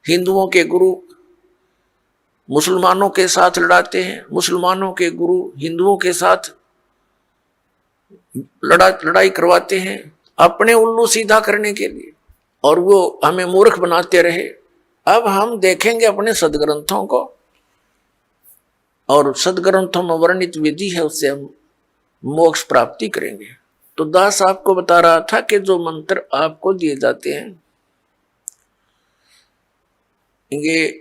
हिंदुओं के गुरु मुसलमानों के साथ लड़ाते हैं, मुसलमानों के गुरु हिंदुओं के साथ लड़ाई करवाते हैं अपने उल्लू सीधा करने के लिए, और वो हमें मूर्ख बनाते रहे। अब हम देखेंगे अपने सदग्रंथों को, और सदग्रंथों में वर्णित विधि है, उससे हम मोक्ष प्राप्ति करेंगे। तो दास आपको बता रहा था कि जो मंत्र आपको दिए जाते हैं ये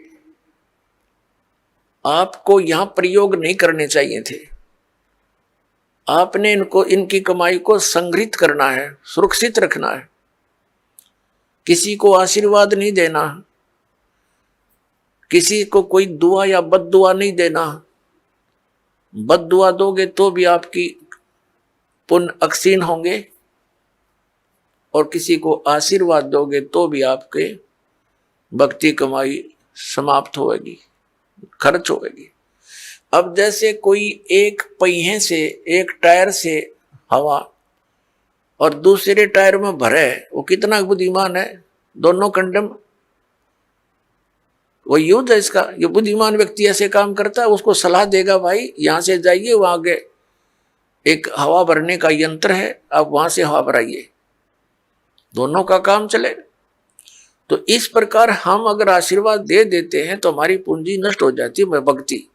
आपको यहां प्रयोग नहीं करने चाहिए थे। आपने इनकी कमाई को संग्रहित करना है, सुरक्षित रखना है, किसी को आशीर्वाद नहीं देना किसी को कोई दुआ या बद्दुआ नहीं देना। बद्दुआ दोगे तो भी आपकी पुण्य अक्षीण होंगे, और किसी को आशीर्वाद दोगे तो भी आपके भक्ति कमाई समाप्त होगी, खर्च होगी। अब जैसे कोई एक पहिए से, एक टायर से हवा और दूसरे टायर में भरे, वो कितना बुद्धिमान है, दोनों कंडम। वो यूज है इसका। ये बुद्धिमान व्यक्ति ऐसे काम करता है, उसको सलाह देगा भाई यहां से जाइए, वहां आगे एक हवा भरने का यंत्र है, आप वहां से हवा भराइए, दोनों का काम चले। तो इस प्रकार हम अगर आशीर्वाद दे देते हैं तो हमारी पूंजी नष्ट हो जाती है, भक्ति।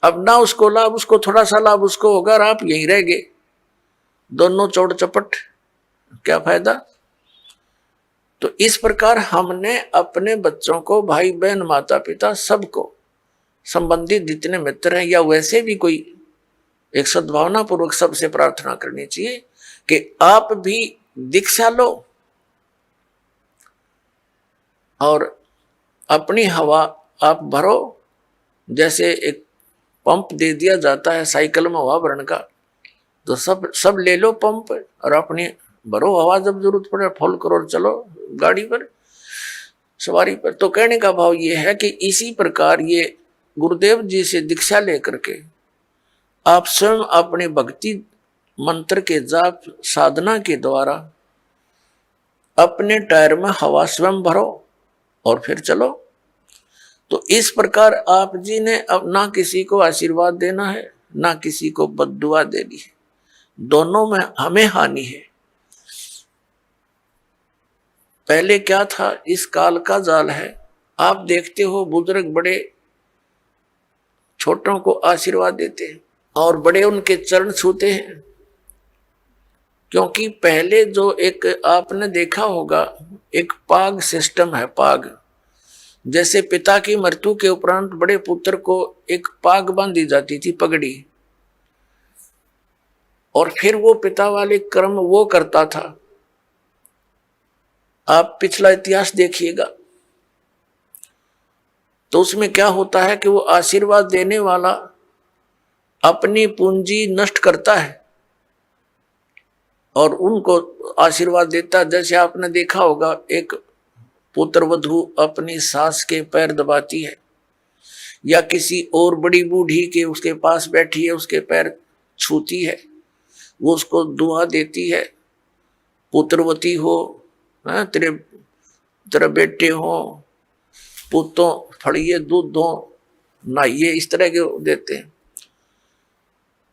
अब ना उसको लाभ, उसको थोड़ा सा लाभ उसको होगा, और आप यहीं रह गए, दोनों चौड़ चपट, क्या फायदा। तो इस प्रकार हमने अपने बच्चों को, भाई बहन, माता पिता, सबको, संबंधित जितने मित्र हैं, या वैसे भी कोई, एक सद्भावना पूर्वक सबसे प्रार्थना करनी चाहिए कि आप भी दीक्षा लो और अपनी हवा आप भरो। जैसे एक पंप दे दिया जाता है साइकिल में हवा भरने का, तो सब ले लो पंप और अपनी भरो हवा, जब जरूरत पड़े फुल करो और चलो गाड़ी पर, सवारी पर। तो कहने का भाव ये है कि इसी प्रकार ये गुरुदेव जी से दीक्षा लेकर के आप स्वयं अपने भक्ति मंत्र के जाप साधना के द्वारा अपने टायर में हवा स्वयं भरो और फिर चलो। तो इस प्रकार आप जी ने अब ना किसी को आशीर्वाद देना है, ना किसी को बद्दुआ देनी है, दोनों में हमें हानि है। पहले क्या था, इस काल का जाल है। आप देखते हो बुजुर्ग बड़े छोटों को आशीर्वाद देते हैं और बड़े उनके चरण छूते हैं, क्योंकि पहले जो एक आपने देखा होगा एक पाग सिस्टम है। पाग जैसे पिता की मृत्यु के उपरांत बड़े पुत्र को एक पाग बांधी जाती थी, पगड़ी, और फिर वो पिता वाले कर्म वो करता था। आप पिछला इतिहास देखिएगा तो उसमें क्या होता है कि वो आशीर्वाद देने वाला अपनी पूंजी नष्ट करता है और उनको आशीर्वाद देता। जैसे आपने देखा होगा एक पुत्र वधू अपनी सास के पैर दबाती है, या किसी और बड़ी बूढ़ी के उसके पास बैठी है उसके पैर छूती है, वो उसको दुआ देती है, पुत्रवती हो, तेरे बेटे हो, पुतों फड़िए दूध दो, नहाइए, इस तरह के देते हैं।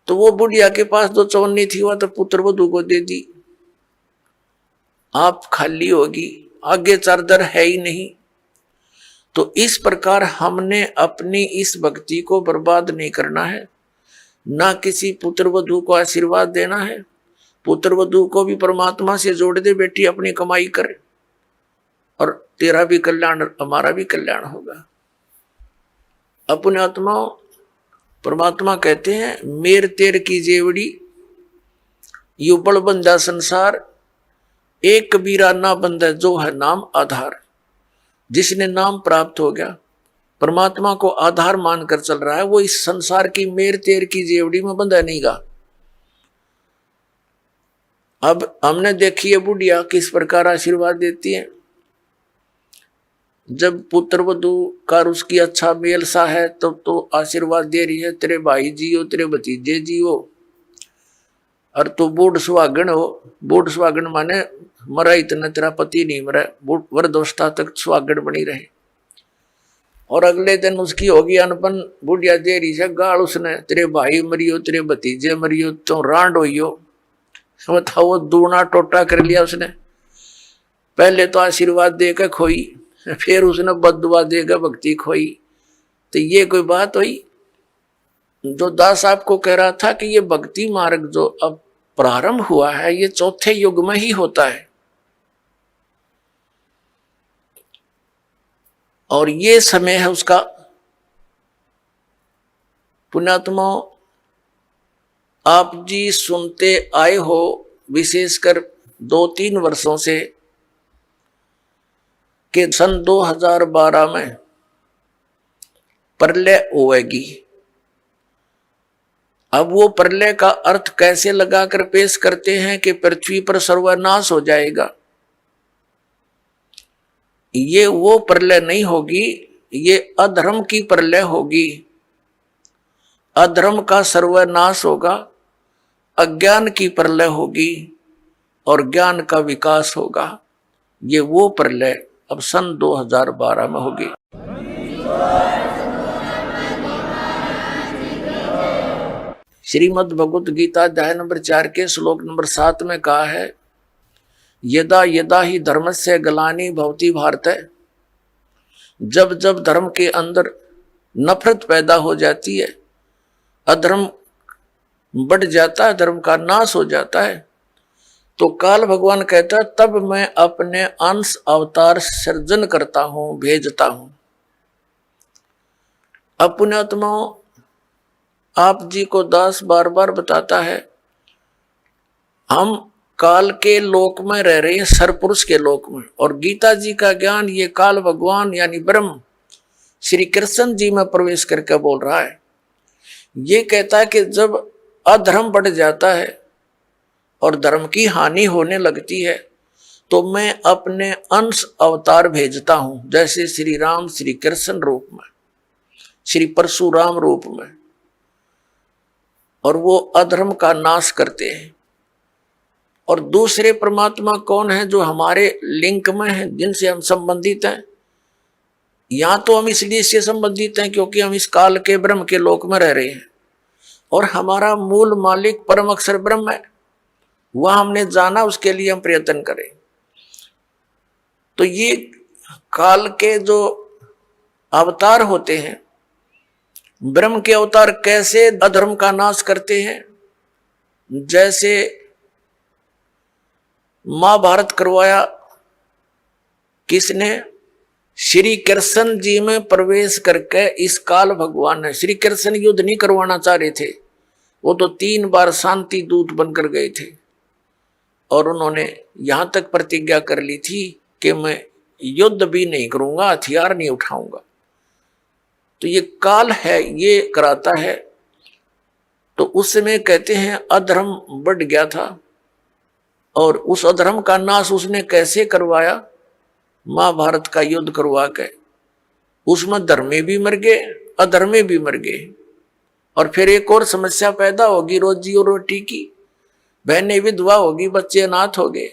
तो वो बुढ़िया के पास जो चवन्नी थी वह तो पुत्र वधू को दे दी, आप खाली होगी, आगे चारदर है ही नहीं। तो इस प्रकार हमने अपनी इस भक्ति को बर्बाद नहीं करना है, ना किसी पुत्र वधू को आशीर्वाद देना है। पुत्र वधू को भी परमात्मा से जोड़ दे, बेटी अपनी कमाई कर और तेरा भी कल्याण हमारा भी कल्याण होगा। अपने आत्माओं, परमात्मा कहते हैं मेर तेर की जेवड़ी यू बड़ बंदा संसार, एक कबीरा ना बंदा जो है नाम आधार। जिसने नाम प्राप्त हो गया, परमात्मा को आधार मानकर चल रहा है, वो इस संसार की मेर तेर की जेवड़ी में बंधा नहीं गा। अब हमने देखी है बुढ़िया किस प्रकार आशीर्वाद देती है। जब पुत्र वधू का उसकी अच्छा मेल सा है तब तो आशीर्वाद दे रही है, तेरे भाई जियो, तेरे भतीजे जियो, और तू बूढ़ सुहागन हो। बूढ़ सुहागन माने मरा इतना तेरा पति नहीं मरा, वृद्धावस्था तक सुहागन बनी रहे। और अगले दिन उसकी होगी अनपन, बुढ़िया दे रही है गाल उसने, तेरे भाई मरियो, तेरे भतीजे मरियो, तो रांड होइयो। बताओ, वो दूना टोटा कर लिया उसने। पहले तो आशीर्वाद देकर खोई, फिर उसने बद्दुआ देकर भक्ति खोई। तो ये कोई बात हुई? जो दास आपको कह रहा था कि ये भक्ति मार्ग जो अब प्रारंभ हुआ है ये चौथे युग में ही होता है, और ये समय है उसका। पुण्यात्मा, आप जी सुनते आए हो विशेषकर 2-3 वर्षों से कि सन 2012 में प्रलय होएगी। अब वो प्रलय का अर्थ कैसे लगाकर पेश करते हैं कि पृथ्वी पर सर्वनाश हो जाएगा। ये वो प्रलय नहीं होगी, ये अधर्म की प्रलय होगी। अधर्म का सर्वनाश होगा, अज्ञान की प्रलय होगी और ज्ञान का विकास होगा। ये वो प्रलय अब सन 2012 में होगी। श्रीमद् भगवत गीता अध्याय नंबर 4 के श्लोक नंबर 7 में कहा है, यदा यदा ही धर्मस्य ग्लानि भवति भारत। जब जब धर्म के अंदर नफरत पैदा हो जाती है, अधर्म बढ़ जाता है, धर्म का नाश हो जाता है, तो काल भगवान कहता है तब मैं अपने अंश अवतार सृजन करता हूं, भेजता हूं। अब पुण्यात्माओं, आप जी को दास बार बार बताता है, हम काल के लोक में रह रहे हैं, सरपुरुष के लोक में, और गीता जी का ज्ञान ये काल भगवान यानी ब्रह्म श्री कृष्ण जी में प्रवेश करके बोल रहा है। ये कहता है कि जब अधर्म बढ़ जाता है और धर्म की हानि होने लगती है तो मैं अपने अंश अवतार भेजता हूं, जैसे श्री राम श्री कृष्ण रूप में, श्री परशुराम रूप में, और वो अधर्म का नाश करते हैं। और दूसरे परमात्मा कौन है जो हमारे लिंक में है, जिनसे हम संबंधित हैं। यहां तो हम इसलिए से संबंधित हैं क्योंकि हम इस काल के ब्रह्म के लोक में रह रहे हैं और हमारा मूल मालिक परम अक्षर ब्रह्म है, वह हमने जाना, उसके लिए हम प्रयत्न करें। तो ये काल के जो अवतार होते हैं, ब्रह्म के अवतार कैसे अधर्म का नाश करते हैं। जैसे महाभारत करवाया किसने, श्री कृष्ण जी में प्रवेश करके इस काल भगवान ने। श्री कृष्ण युद्ध नहीं करवाना चाह रहे थे, वो तो 3 बार शांति दूत बनकर गए थे और उन्होंने यहां तक प्रतिज्ञा कर ली थी कि मैं युद्ध भी नहीं करूंगा, हथियार नहीं उठाऊंगा। तो ये काल है, ये कराता है। तो उस समय कहते हैं अधर्म बढ़ गया था और उस अधर्म का नाश उसने कैसे करवाया, महाभारत का युद्ध करवा के। उसमें धर्मे भी मर गए, अधर्मे भी मर गए। और फिर एक और समस्या पैदा होगी रोजी और रोटी की, बहनें विधवा होगी, बच्चे अनाथ हो गए।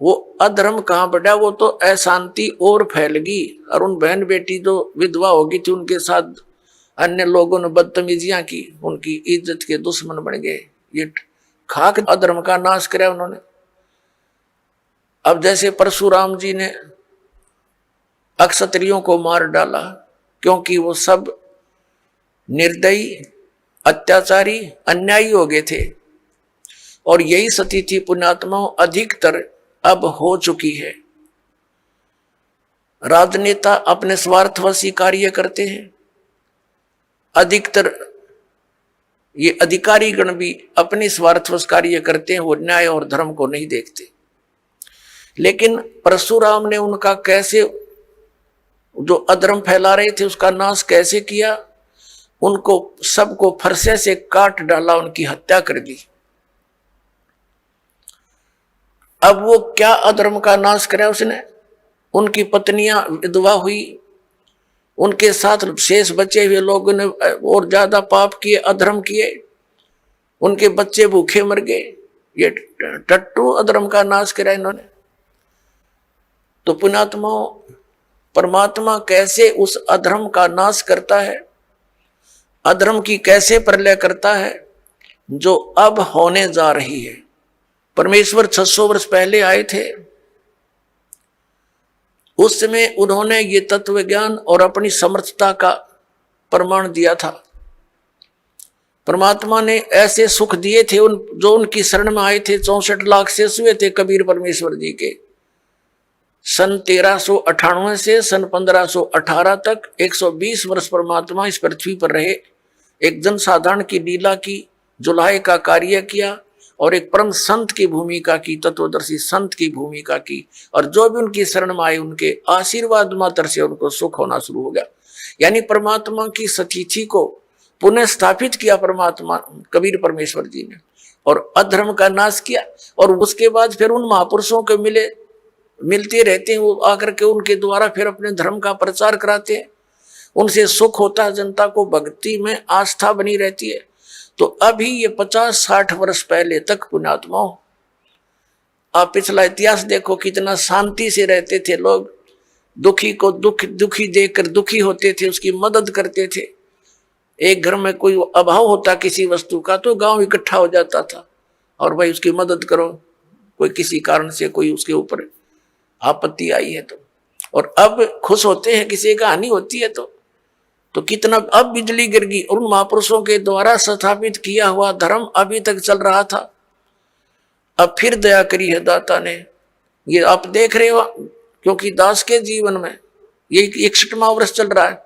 वो अधर्म कहाँ बढ़ा, वो तो अशांति और फैल गई। और उन बहन बेटी जो विधवा होगी थी उनके साथ अन्य लोगों ने बदतमीजियां की, उनकी इज्जत के दुश्मन बन गए। ये खाक अधर्म का नाश किया उन्होंने। अब जैसे परशुराम जी ने अक्षत्रियों को मार डाला क्योंकि वो सब निर्दयी, अत्याचारी, अन्यायी हो गए थे। और यही स्थिति पुण्यात्माओं अधिकतर अब हो चुकी है। राजनेता अपने स्वार्थवशी कार्य करते हैं, अधिकतर ये अधिकारी गण भी अपने स्वार्थवश कार्य करते हैं, वो न्याय और धर्म को नहीं देखते। लेकिन परशुराम ने उनका कैसे, जो अधर्म फैला रहे थे उसका नाश कैसे किया, उनको सबको फरसे से काट डाला, उनकी हत्या कर दी। अब वो क्या अधर्म का नाश करा उसने, उनकी पत्नियां विधवा हुई, उनके साथ शेष बचे हुए लोगों ने और ज्यादा पाप किए, अधर्म किए, उनके बच्चे भूखे मर गए। ये टट्टू अधर्म का नाश करा इन्होंने। तो पुण्यात्माओं, परमात्मा कैसे उस अधर्म का नाश करता है, अधर्म की कैसे प्रलय करता है जो अब होने जा रही है। परमेश्वर 600 वर्ष पहले आए थे, उस समय उन्होंने ये तत्व ज्ञान और अपनी समर्थता का प्रमाण दिया था। परमात्मा ने ऐसे सुख दिए थे जो उनकी शरण में आए थे। 64 लाख शेष हुए थे कबीर परमेश्वर जी के। सन 1398 से सन 1518 तक 120 वर्ष परमात्मा इस पृथ्वी पर रहे, एक जनसाधारण की लीला की, जुलाहे का कार्य किया और एक परम संत की भूमिका की, तत्वदर्शी संत की भूमिका की। और जो भी उनकी शरण में आए उनके आशीर्वाद मात्र से उनको सुख होना शुरू हो गया। यानी परमात्मा की सतिथि को पुनः स्थापित किया परमात्मा कबीर परमेश्वर जी ने, और अधर्म का नाश किया। और उसके बाद फिर उन महापुरुषों के मिलते रहते हैं, वो आकर के उनके द्वारा फिर अपने धर्म का प्रचार कराते हैं, उनसे सुख होता है, जनता को भक्ति में आस्था बनी रहती है। तो अभी ये 50-60 वर्ष पहले तक पुण्यात्माओं, आप पिछला इतिहास देखो, कितना शांति से रहते थे लोग, दुखी को दुखी देखकर दुखी होते थे, उसकी मदद करते थे। एक घर में कोई अभाव होता किसी वस्तु का तो गांव इकट्ठा हो जाता था और भाई उसकी मदद करो, कोई किसी कारण से कोई उसके ऊपर आपत्ति आई है तो। और अब खुश होते हैं किसी का हानि होती है तो कितना अब बिजली गिर गई, और उन महापुरुषों के द्वारा स्थापित किया हुआ धर्म अभी तक चल रहा था। अब फिर दया करी है दाता ने, ये आप देख रहे हो, क्योंकि दास के जीवन में ये 61वां वर्ष चल रहा है।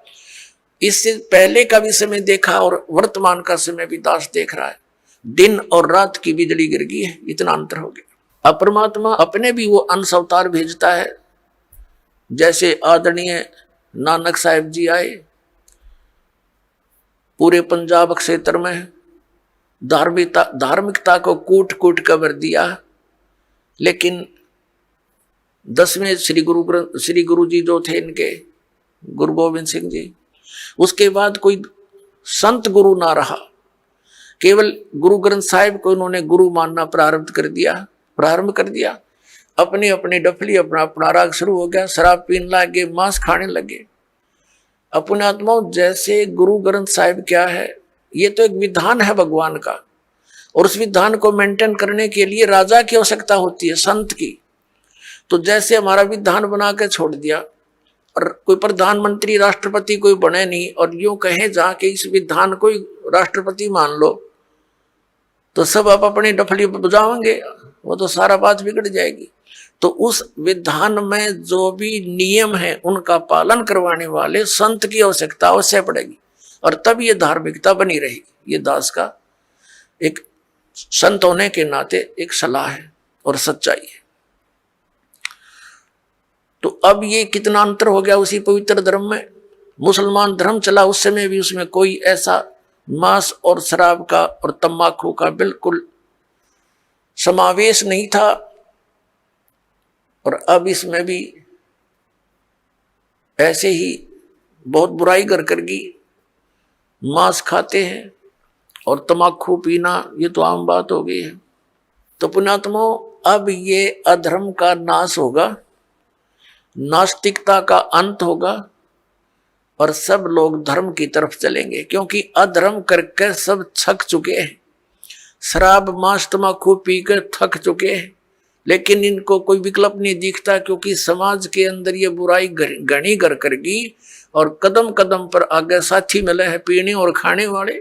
इससे पहले का भी समय देखा और वर्तमान का समय भी दास देख रहा है। दिन और रात की बिजली गिर गई है, इतना अंतर हो गया। अब परमात्मा अपने भी वो अंश अवतार भेजता है, जैसे आदरणीय नानक साहिब जी आए, पूरे पंजाब क्षेत्र में धार्मिकता को कूट कूट कर भर दिया। लेकिन 10वें श्री गुरु जी जो थे इनके, गुरु गोविंद सिंह जी, उसके बाद कोई संत गुरु ना रहा, केवल गुरु ग्रंथ साहिब को उन्होंने गुरु मानना प्रारंभ कर दिया। अपनी अपनी डफली अपना अपना राग शुरू हो गया, शराब पीने लगे, मांस खाने लगे। अपने आत्माओं, जैसे गुरु ग्रंथ साहिब क्या है, ये तो एक विधान है भगवान का, और उस विधान को मेंटेन करने के लिए राजा की आवश्यकता होती है, संत की। तो जैसे हमारा विधान बना के छोड़ दिया और कोई प्रधानमंत्री राष्ट्रपति कोई बने नहीं, और यूं कहे जाके इस विधान को राष्ट्रपति मान लो, तो सब आप अपनी डफली बजाओगे, वो तो सारा बात बिगड़ जाएगी। तो उस विधान में जो भी नियम है उनका पालन करवाने वाले संत की आवश्यकता अवश्य पड़ेगी, और तब ये धार्मिकता बनी रहेगी। ये दास का एक संत होने के नाते एक सलाह है और सच्चाई है। तो अब ये कितना अंतर हो गया उसी पवित्र धर्म में। मुसलमान धर्म चला उस समय भी, उसमें कोई ऐसा मांस और शराब का और तंबाकू का बिल्कुल समावेश नहीं था, और अब इसमें भी ऐसे ही बहुत बुराई कर गई, मांस खाते हैं और तंबाकू पीना, ये तो आम बात हो गई है। तो पुण्यात्माओं, अब ये अधर्म का नाश होगा, नास्तिकता का अंत होगा, और सब लोग धर्म की तरफ चलेंगे, क्योंकि अधर्म करके सब थक चुके हैं, शराब मांस तंबाकू पीकर थक चुके हैं। लेकिन इनको कोई विकल्प नहीं दिखता, क्योंकि समाज के अंदर ये बुराई घनी घर कर गई, और कदम कदम पर आगे साथी मिले हैं पीने और खाने वाले।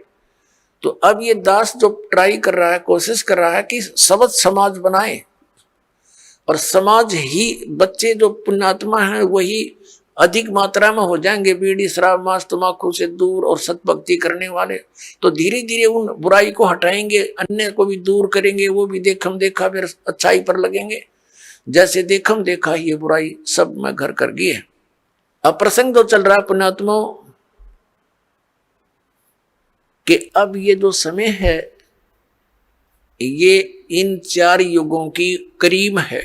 तो अब ये दास जो ट्राई कर रहा है, कोशिश कर रहा है कि सबद समाज बनाए, और समाज ही बच्चे जो पुण्यात्मा हैं वही अधिक मात्रा में हो जाएंगे बीड़ी शराब मांस तंबाकू से दूर और सतभक्ति करने वाले। तो धीरे धीरे उन बुराई को हटाएंगे, अन्य को भी दूर करेंगे, वो भी देखम देखा फिर अच्छाई पर लगेंगे। जैसे देखम देखा ये बुराई सब में घर कर गई है। अब प्रसंग जो चल रहा है पुण्यात्माओं कि अब ये जो समय है ये इन 4 युगों की करीब है,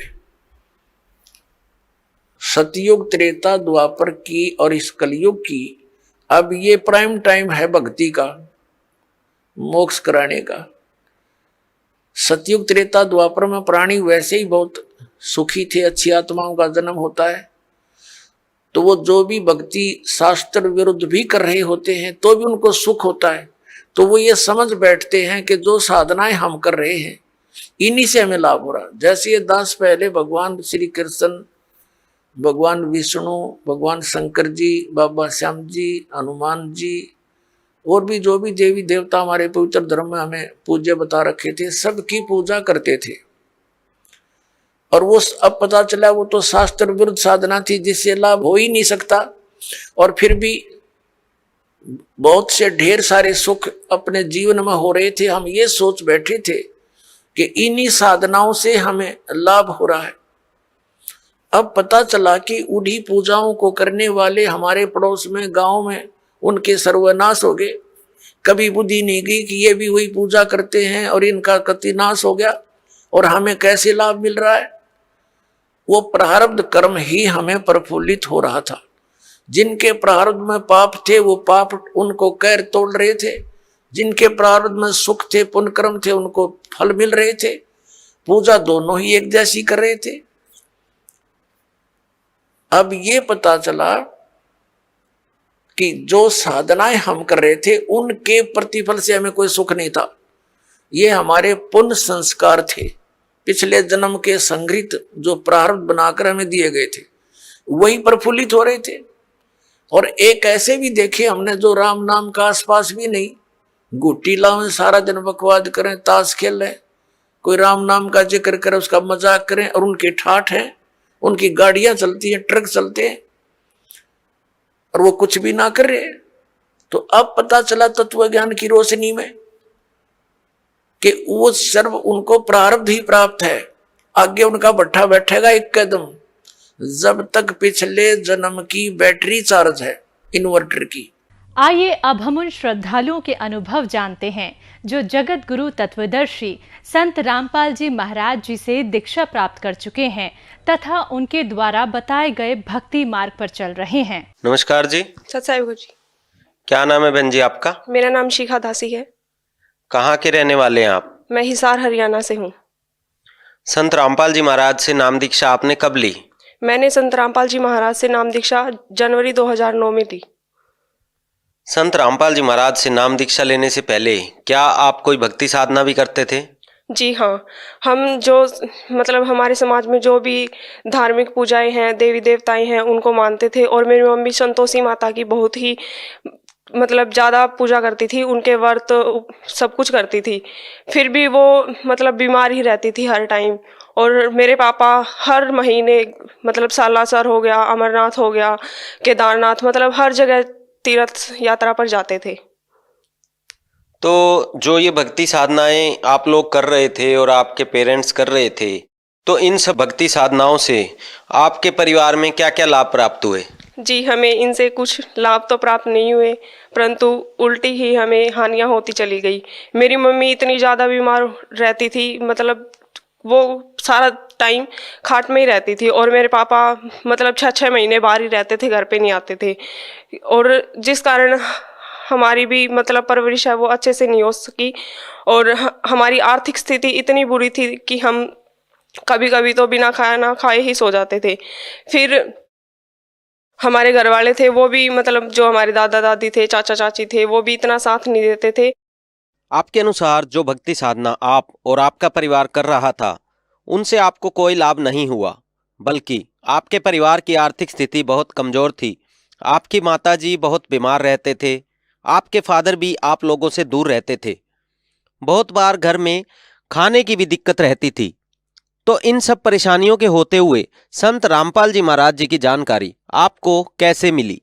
सतयुग त्रेता द्वापर की और इस कलयुग की। अब ये प्राइम टाइम है भक्ति का, मोक्ष कराने का। सतयुग त्रेता द्वापर में प्राणी वैसे ही बहुत सुखी थे, अच्छी आत्माओं का जन्म होता है, तो वो जो भी भक्ति शास्त्र विरुद्ध भी कर रहे होते हैं तो भी उनको सुख होता है। तो वो ये समझ बैठते हैं कि जो साधनाएं हम कर रहे हैं इन्हीं से हमें लाभ हो रहा। जैसे ये दास पहले भगवान श्री कृष्ण, भगवान विष्णु, भगवान शंकर जी, बाबा श्याम जी, हनुमान जी और भी जो भी देवी देवता हमारे पवित्र धर्म में हमें पूज्य बता रखे थे, सबकी पूजा करते थे। और वो अब पता चला वो तो शास्त्र विरुद्ध साधना थी जिससे लाभ हो ही नहीं सकता, और फिर भी बहुत से ढेर सारे सुख अपने जीवन में हो रहे थे। हम ये सोच बैठे थे कि इन्हीं साधनाओं से हमें लाभ हो रहा है। अब पता चला कि उन्हीं पूजाओं को करने वाले हमारे पड़ोस में गांव में उनके सर्वनाश हो गए। कभी बुद्धि नहीं गई कि ये भी वही पूजा करते हैं और इनका कति नाश हो गया और हमें कैसे लाभ मिल रहा है। वो प्रारब्ध कर्म ही हमें प्रफुल्लित हो रहा था। जिनके प्रारब्ध में पाप थे वो पाप उनको कैर तोड़ रहे थे, जिनके प्रारब्ध में सुख थे पुण्य कर्म थे उनको फल मिल रहे थे। पूजा दोनों ही एक जैसी कर रहे थे। अब ये पता चला कि जो साधनाएं हम कर रहे थे उनके प्रतिफल से हमें कोई सुख नहीं था। ये हमारे पुण्य संस्कार थे, पिछले जन्म के संग्रहित जो प्रारब्ध बनाकर हमें दिए गए थे वही प्रफुल्लित हो रहे थे। और एक ऐसे भी देखे हमने जो राम नाम का आसपास भी नहीं, गुट्टी लाओ सारा दिन बकवाद करें, ताश खेल रहे, कोई राम नाम का जिक्र करे उसका मजाक करें, और उनके ठाठ हैं, उनकी गाड़ियां चलती हैं, ट्रक चलते हैं और वो कुछ भी ना कर रहे। तो अब पता चला तत्व ज्ञान की रोशनी में कि वो सर्व उनको प्रारब्ध ही प्राप्त है। आगे उनका भट्ठा बैठेगा एक कदम, जब तक पिछले जन्म की बैटरी चार्ज है इन्वर्टर की। आइए अब हम उन श्रद्धालुओं के अनुभव जानते हैं जो जगत गुरु तत्वदर्शी संत रामपाल जी महाराज जी से दीक्षा प्राप्त कर चुके हैं तथा उनके द्वारा बताए गए भक्ति मार्ग पर चल रहे हैं। नमस्कार जी। सत्साई जी। क्या नाम है बहन जी आपका? मेरा नाम शिखा दासी है। कहाँ के रहने वाले हैं आप? मैं हिसार हरियाणा से हूँ। संत रामपाल जी महाराज से नाम दीक्षा आपने कब ली? मैंने संत रामपाल जी महाराज से नाम दीक्षा जनवरी 2009 में ली। संत रामपाल जी महाराज से नाम दीक्षा लेने से पहले क्या आप कोई भक्ति साधना भी करते थे? जी हाँ, हम जो मतलब हमारे समाज में जो भी धार्मिक पूजाएं हैं, देवी देवताएं हैं, उनको मानते थे। और मेरी मम्मी संतोषी माता की बहुत ही मतलब ज़्यादा पूजा करती थी, उनके व्रत सब कुछ करती थी। फिर भी वो मतलब बीमार ही रहती थी हर टाइम। और मेरे पापा हर महीने मतलब सालासर हो गया, अमरनाथ हो गया, केदारनाथ, मतलब हर जगह तीर्थ यात्रा पर जाते थे। तो जो ये भक्ति साधनाएं आप लोग कर रहे थे और आपके पेरेंट्स कर रहे थे, तो इन सब भक्ति साधनाओं से आपके परिवार में क्या क्या लाभ प्राप्त हुए? जी, हमें इनसे कुछ लाभ तो प्राप्त नहीं हुए, परंतु उल्टी ही हमें हानियां होती चली गई। मेरी मम्मी इतनी ज़्यादा बीमार रहती थी, मतलब वो सारा टाइम खाट में ही रहती थी। और मेरे पापा मतलब 6-6 महीने बाहर ही रहते थे, घर पे नहीं आते थे। और जिस कारण हमारी भी मतलब परवरिश है वो अच्छे से नहीं हो सकी। और हमारी आर्थिक स्थिति इतनी बुरी थी कि हम कभी कभी तो बिना खाया ना खाए ही सो जाते थे। फिर हमारे घर वाले थे वो भी मतलब जो हमारे दादा दादी थे, चाचा चाची थे, वो भी इतना साथ नहीं देते थे। आपके अनुसार जो भक्ति साधना आप और आपका परिवार कर रहा था उनसे आपको कोई लाभ नहीं हुआ, बल्कि आपके परिवार की आर्थिक स्थिति बहुत कमज़ोर थी। आपकी माताजी बहुत बीमार रहते थे, आपके फादर भी आप लोगों से दूर रहते थे, बहुत बार घर में खाने की भी दिक्कत रहती थी। तो इन सब परेशानियों के होते हुए संत रामपाल जी महाराज जी की जानकारी आपको कैसे मिली?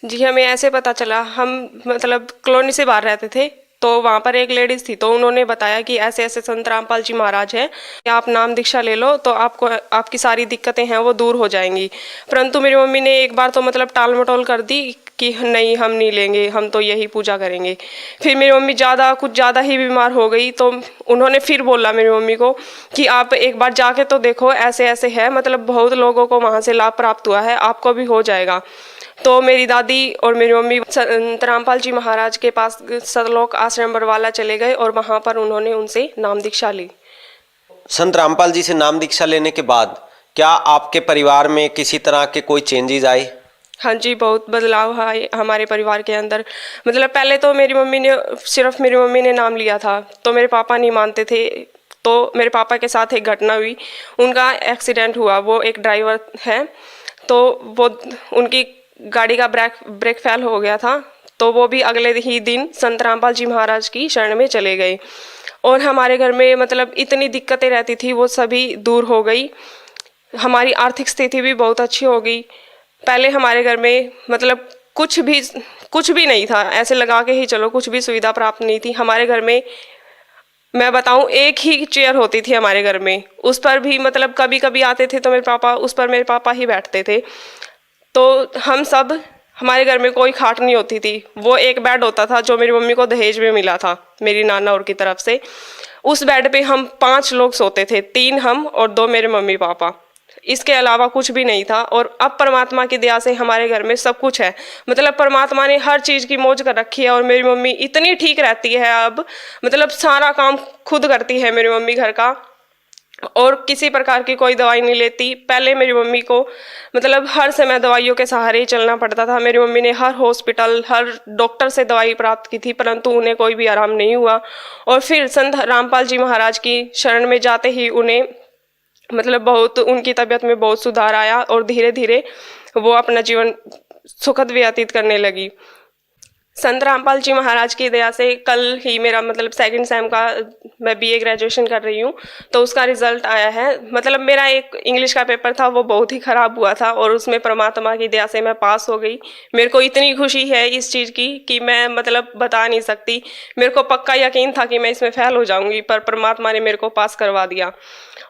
जी, हमें ऐसे पता चला, हम मतलब कॉलोनी से बाहर रहते थे, तो वहाँ पर एक लेडीज़ थी, तो उन्होंने बताया कि ऐसे ऐसे संत रामपाल जी महाराज हैं, आप नाम दीक्षा ले लो तो आपको आपकी सारी दिक्कतें हैं वो दूर हो जाएंगी। परंतु मेरी मम्मी ने एक बार तो मतलब टाल मटोल कर दी कि नहीं, हम नहीं लेंगे, हम तो यही पूजा करेंगे। फिर मेरी मम्मी कुछ ज़्यादा ही बीमार हो गई, तो उन्होंने फिर बोला मेरी मम्मी को कि आप एक बार जाके तो देखो, ऐसे ऐसे है, मतलब बहुत लोगों को वहाँ से लाभ प्राप्त हुआ है, आपको भी हो जाएगा। तो मेरी दादी और मेरी मम्मी संत रामपाल जी महाराज के पास सतलोक आश्रम बरवाला चले गए और वहाँ पर उन्होंने उनसे नाम दीक्षा ली। संत रामपाल जी से नाम दीक्षा लेने के बाद क्या आपके परिवार में किसी तरह के कोई चेंजेस आए? हाँ जी, बहुत बदलाव आए हमारे परिवार के अंदर। मतलब पहले तो सिर्फ मेरी मम्मी ने नाम लिया था, तो मेरे पापा नहीं मानते थे। तो मेरे पापा के साथ एक घटना हुई, उनका एक्सीडेंट हुआ। वो एक ड्राइवर हैं, तो वो उनकी गाड़ी का ब्रेक फेल हो गया था, तो वो भी अगले ही दिन संत रामपाल जी महाराज की शरण में चले गए। और हमारे घर में मतलब इतनी दिक्कतें रहती थी वो सभी दूर हो गई। हमारी आर्थिक स्थिति भी बहुत अच्छी हो गई। पहले हमारे घर में मतलब कुछ भी नहीं था, ऐसे लगा के ही चलो, कुछ भी सुविधा प्राप्त नहीं थी हमारे घर में। मैं बताऊं, एक ही चेयर होती थी हमारे घर में, उस पर भी मतलब कभी कभी आते थे तो मेरे पापा ही बैठते थे। तो हम सब हमारे घर में कोई खाट नहीं होती थी, वो एक बेड होता था जो मेरी मम्मी को दहेज में मिला था मेरी नाना और की तरफ से। उस बेड पे हम 5 लोग सोते थे, 3 हम और 2 मेरे मम्मी पापा, इसके अलावा कुछ भी नहीं था। और अब परमात्मा की दया से हमारे घर में सब कुछ है, मतलब परमात्मा ने हर चीज़ की मौज कर रखी है। और मेरी मम्मी इतनी ठीक रहती है अब, मतलब सारा काम खुद करती है मेरी मम्मी घर का, और किसी प्रकार की कोई दवाई नहीं लेती। पहले मेरी मम्मी को मतलब हर समय दवाइयों के सहारे ही चलना पड़ता था। मेरी मम्मी ने हर हॉस्पिटल, हर डॉक्टर से दवाई प्राप्त की थी, परंतु उन्हें कोई भी आराम नहीं हुआ। और फिर संत रामपाल जी महाराज की शरण में जाते ही उन्हें मतलब बहुत उनकी तबीयत में बहुत सुधार आया और धीरे धीरे वो अपना जीवन सुखद व्यतीत करने लगी। संत रामपाल जी महाराज की दया से कल ही मेरा मतलब 2nd सेम का मैं BA ग्रेजुएशन कर रही हूँ, तो उसका रिजल्ट आया है। मतलब मेरा एक इंग्लिश का पेपर था, वो बहुत ही ख़राब हुआ था और उसमें परमात्मा की दया से मैं पास हो गई। मेरे को इतनी खुशी है इस चीज़ की कि मैं मतलब बता नहीं सकती। मेरे को पक्का यकीन था कि मैं इसमें फेल हो जाऊँगी, पर परमात्मा ने मेरे को पास करवा दिया।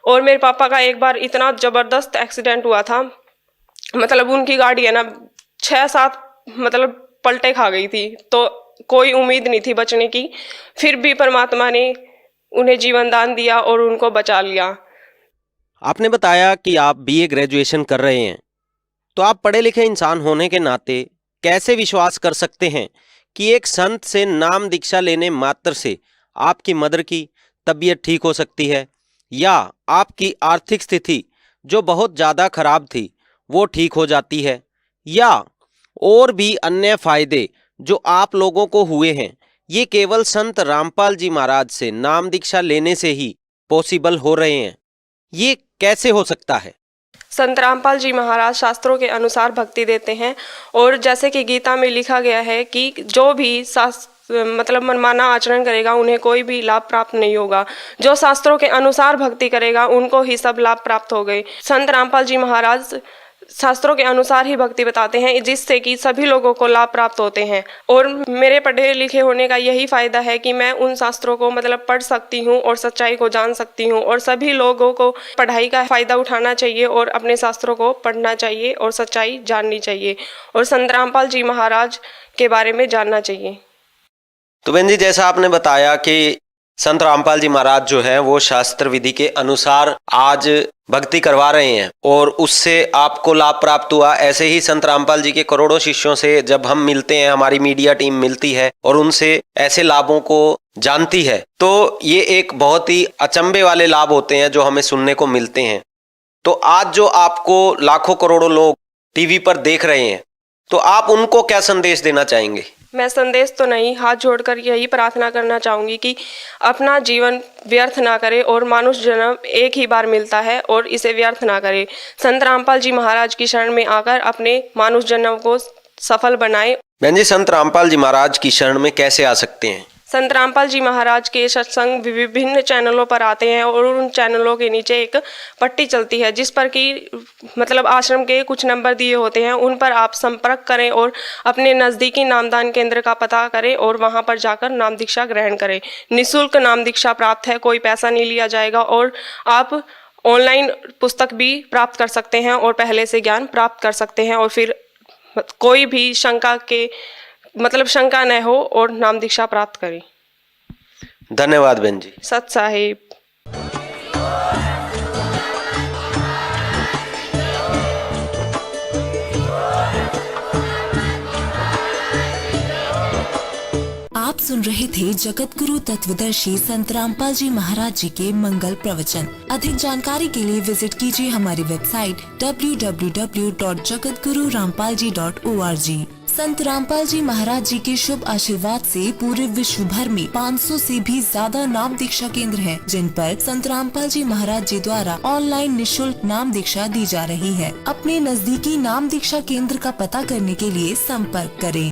और मेरे पापा का एक बार इतना ज़बरदस्त एक्सीडेंट हुआ था, मतलब उनकी गाड़ी है ना 6-7 मतलब पलटे खा गई थी, तो कोई उम्मीद नहीं थी बचने की, फिर भी परमात्मा ने उन्हें जीवन दान दिया और उनको बचा लिया। आपने बताया कि आप BA ग्रेजुएशन कर रहे हैं, तो आप पढ़े लिखे इंसान होने के नाते कैसे विश्वास कर सकते हैं कि एक संत से नाम दीक्षा लेने मात्र से आपकी मदर की तबीयत ठीक हो सकती है, या आपकी आर्थिक स्थिति जो बहुत ज़्यादा खराब थी वो ठीक हो जाती है, या और भी अन्य फायदे जो आप लोगों को हुए हैं ये केवल संत रामपाल जी महाराज से नाम दीक्षा लेने से ही पॉसिबल हो रहे हैं? ये कैसे हो सकता है? संत रामपाल जी महाराज शास्त्रों के अनुसार भक्ति देते हैं, और जैसे कि गीता में लिखा गया है कि जो भी मतलब मनमाना आचरण करेगा उन्हें कोई भी लाभ प्राप्त नहीं होगा। जो शास्त्रों के अनुसार भक्ति करेगा उनको ही सब लाभ प्राप्त हो गए। संत रामपाल जी महाराज शास्त्रों के अनुसार ही भक्ति बताते हैं, जिससे कि सभी लोगों को लाभ प्राप्त होते हैं। और मेरे पढ़े लिखे होने का यही फ़ायदा है कि मैं उन शास्त्रों को मतलब पढ़ सकती हूँ और सच्चाई को जान सकती हूँ। और सभी लोगों को पढ़ाई का फ़ायदा उठाना चाहिए और अपने शास्त्रों को पढ़ना चाहिए और सच्चाई जाननी चाहिए और संत रामपाल जी महाराज के बारे में जानना चाहिए। तो बहन जी, जैसा आपने बताया कि संत रामपाल जी महाराज जो है वो शास्त्र विधि के अनुसार आज भक्ति करवा रहे हैं और उससे आपको लाभ प्राप्त हुआ। ऐसे ही संत रामपाल जी के करोड़ों शिष्यों से जब हम मिलते हैं, हमारी मीडिया टीम मिलती है और उनसे ऐसे लाभों को जानती है, तो ये एक बहुत ही अचंभे वाले लाभ होते हैं जो हमें सुनने को मिलते हैं। तो आज जो आपको लाखों करोड़ों लोग टीवी पर देख रहे हैं, तो आप उनको क्या संदेश देना चाहेंगे? मैं संदेश तो नहीं, हाथ जोड़कर यही प्रार्थना करना चाहूँगी कि अपना जीवन व्यर्थ ना करे और मानुष जन्म एक ही बार मिलता है और इसे व्यर्थ ना करे। संत रामपाल जी महाराज की शरण में आकर अपने मानुष जन्म को सफल बनाए। बहन जी, संत रामपाल जी महाराज की शरण में कैसे आ सकते हैं? संत रामपाल जी महाराज के सत्संग विभिन्न चैनलों पर आते हैं और उन चैनलों के नीचे एक पट्टी चलती है जिस पर कि मतलब आश्रम के कुछ नंबर दिए होते हैं, उन पर आप संपर्क करें और अपने नज़दीकी नामदान केंद्र का पता करें और वहां पर जाकर नाम दीक्षा ग्रहण करें। निःशुल्क नाम दीक्षा प्राप्त है, कोई पैसा नहीं लिया जाएगा और आप ऑनलाइन पुस्तक भी प्राप्त कर सकते हैं और पहले से ज्ञान प्राप्त कर सकते हैं और फिर कोई भी शंका न हो और नाम दीक्षा प्राप्त करें। धन्यवाद बहन जी। सत साहिब। आप सुन रहे थे जगत गुरु तत्वदर्शी संत रामपाल जी महाराज जी के मंगल प्रवचन। अधिक जानकारी के लिए विजिट कीजिए हमारी वेबसाइट www.jagatgururampalji.org। संत रामपाल जी महाराज जी के शुभ आशीर्वाद से पूरे विश्व भर में 500 से भी ज्यादा नाम दीक्षा केंद्र हैं, जिन पर संत रामपाल जी महाराज जी द्वारा ऑनलाइन निःशुल्क नाम दीक्षा दी जा रही है। अपने नजदीकी नाम दीक्षा केंद्र का पता करने के लिए संपर्क करें।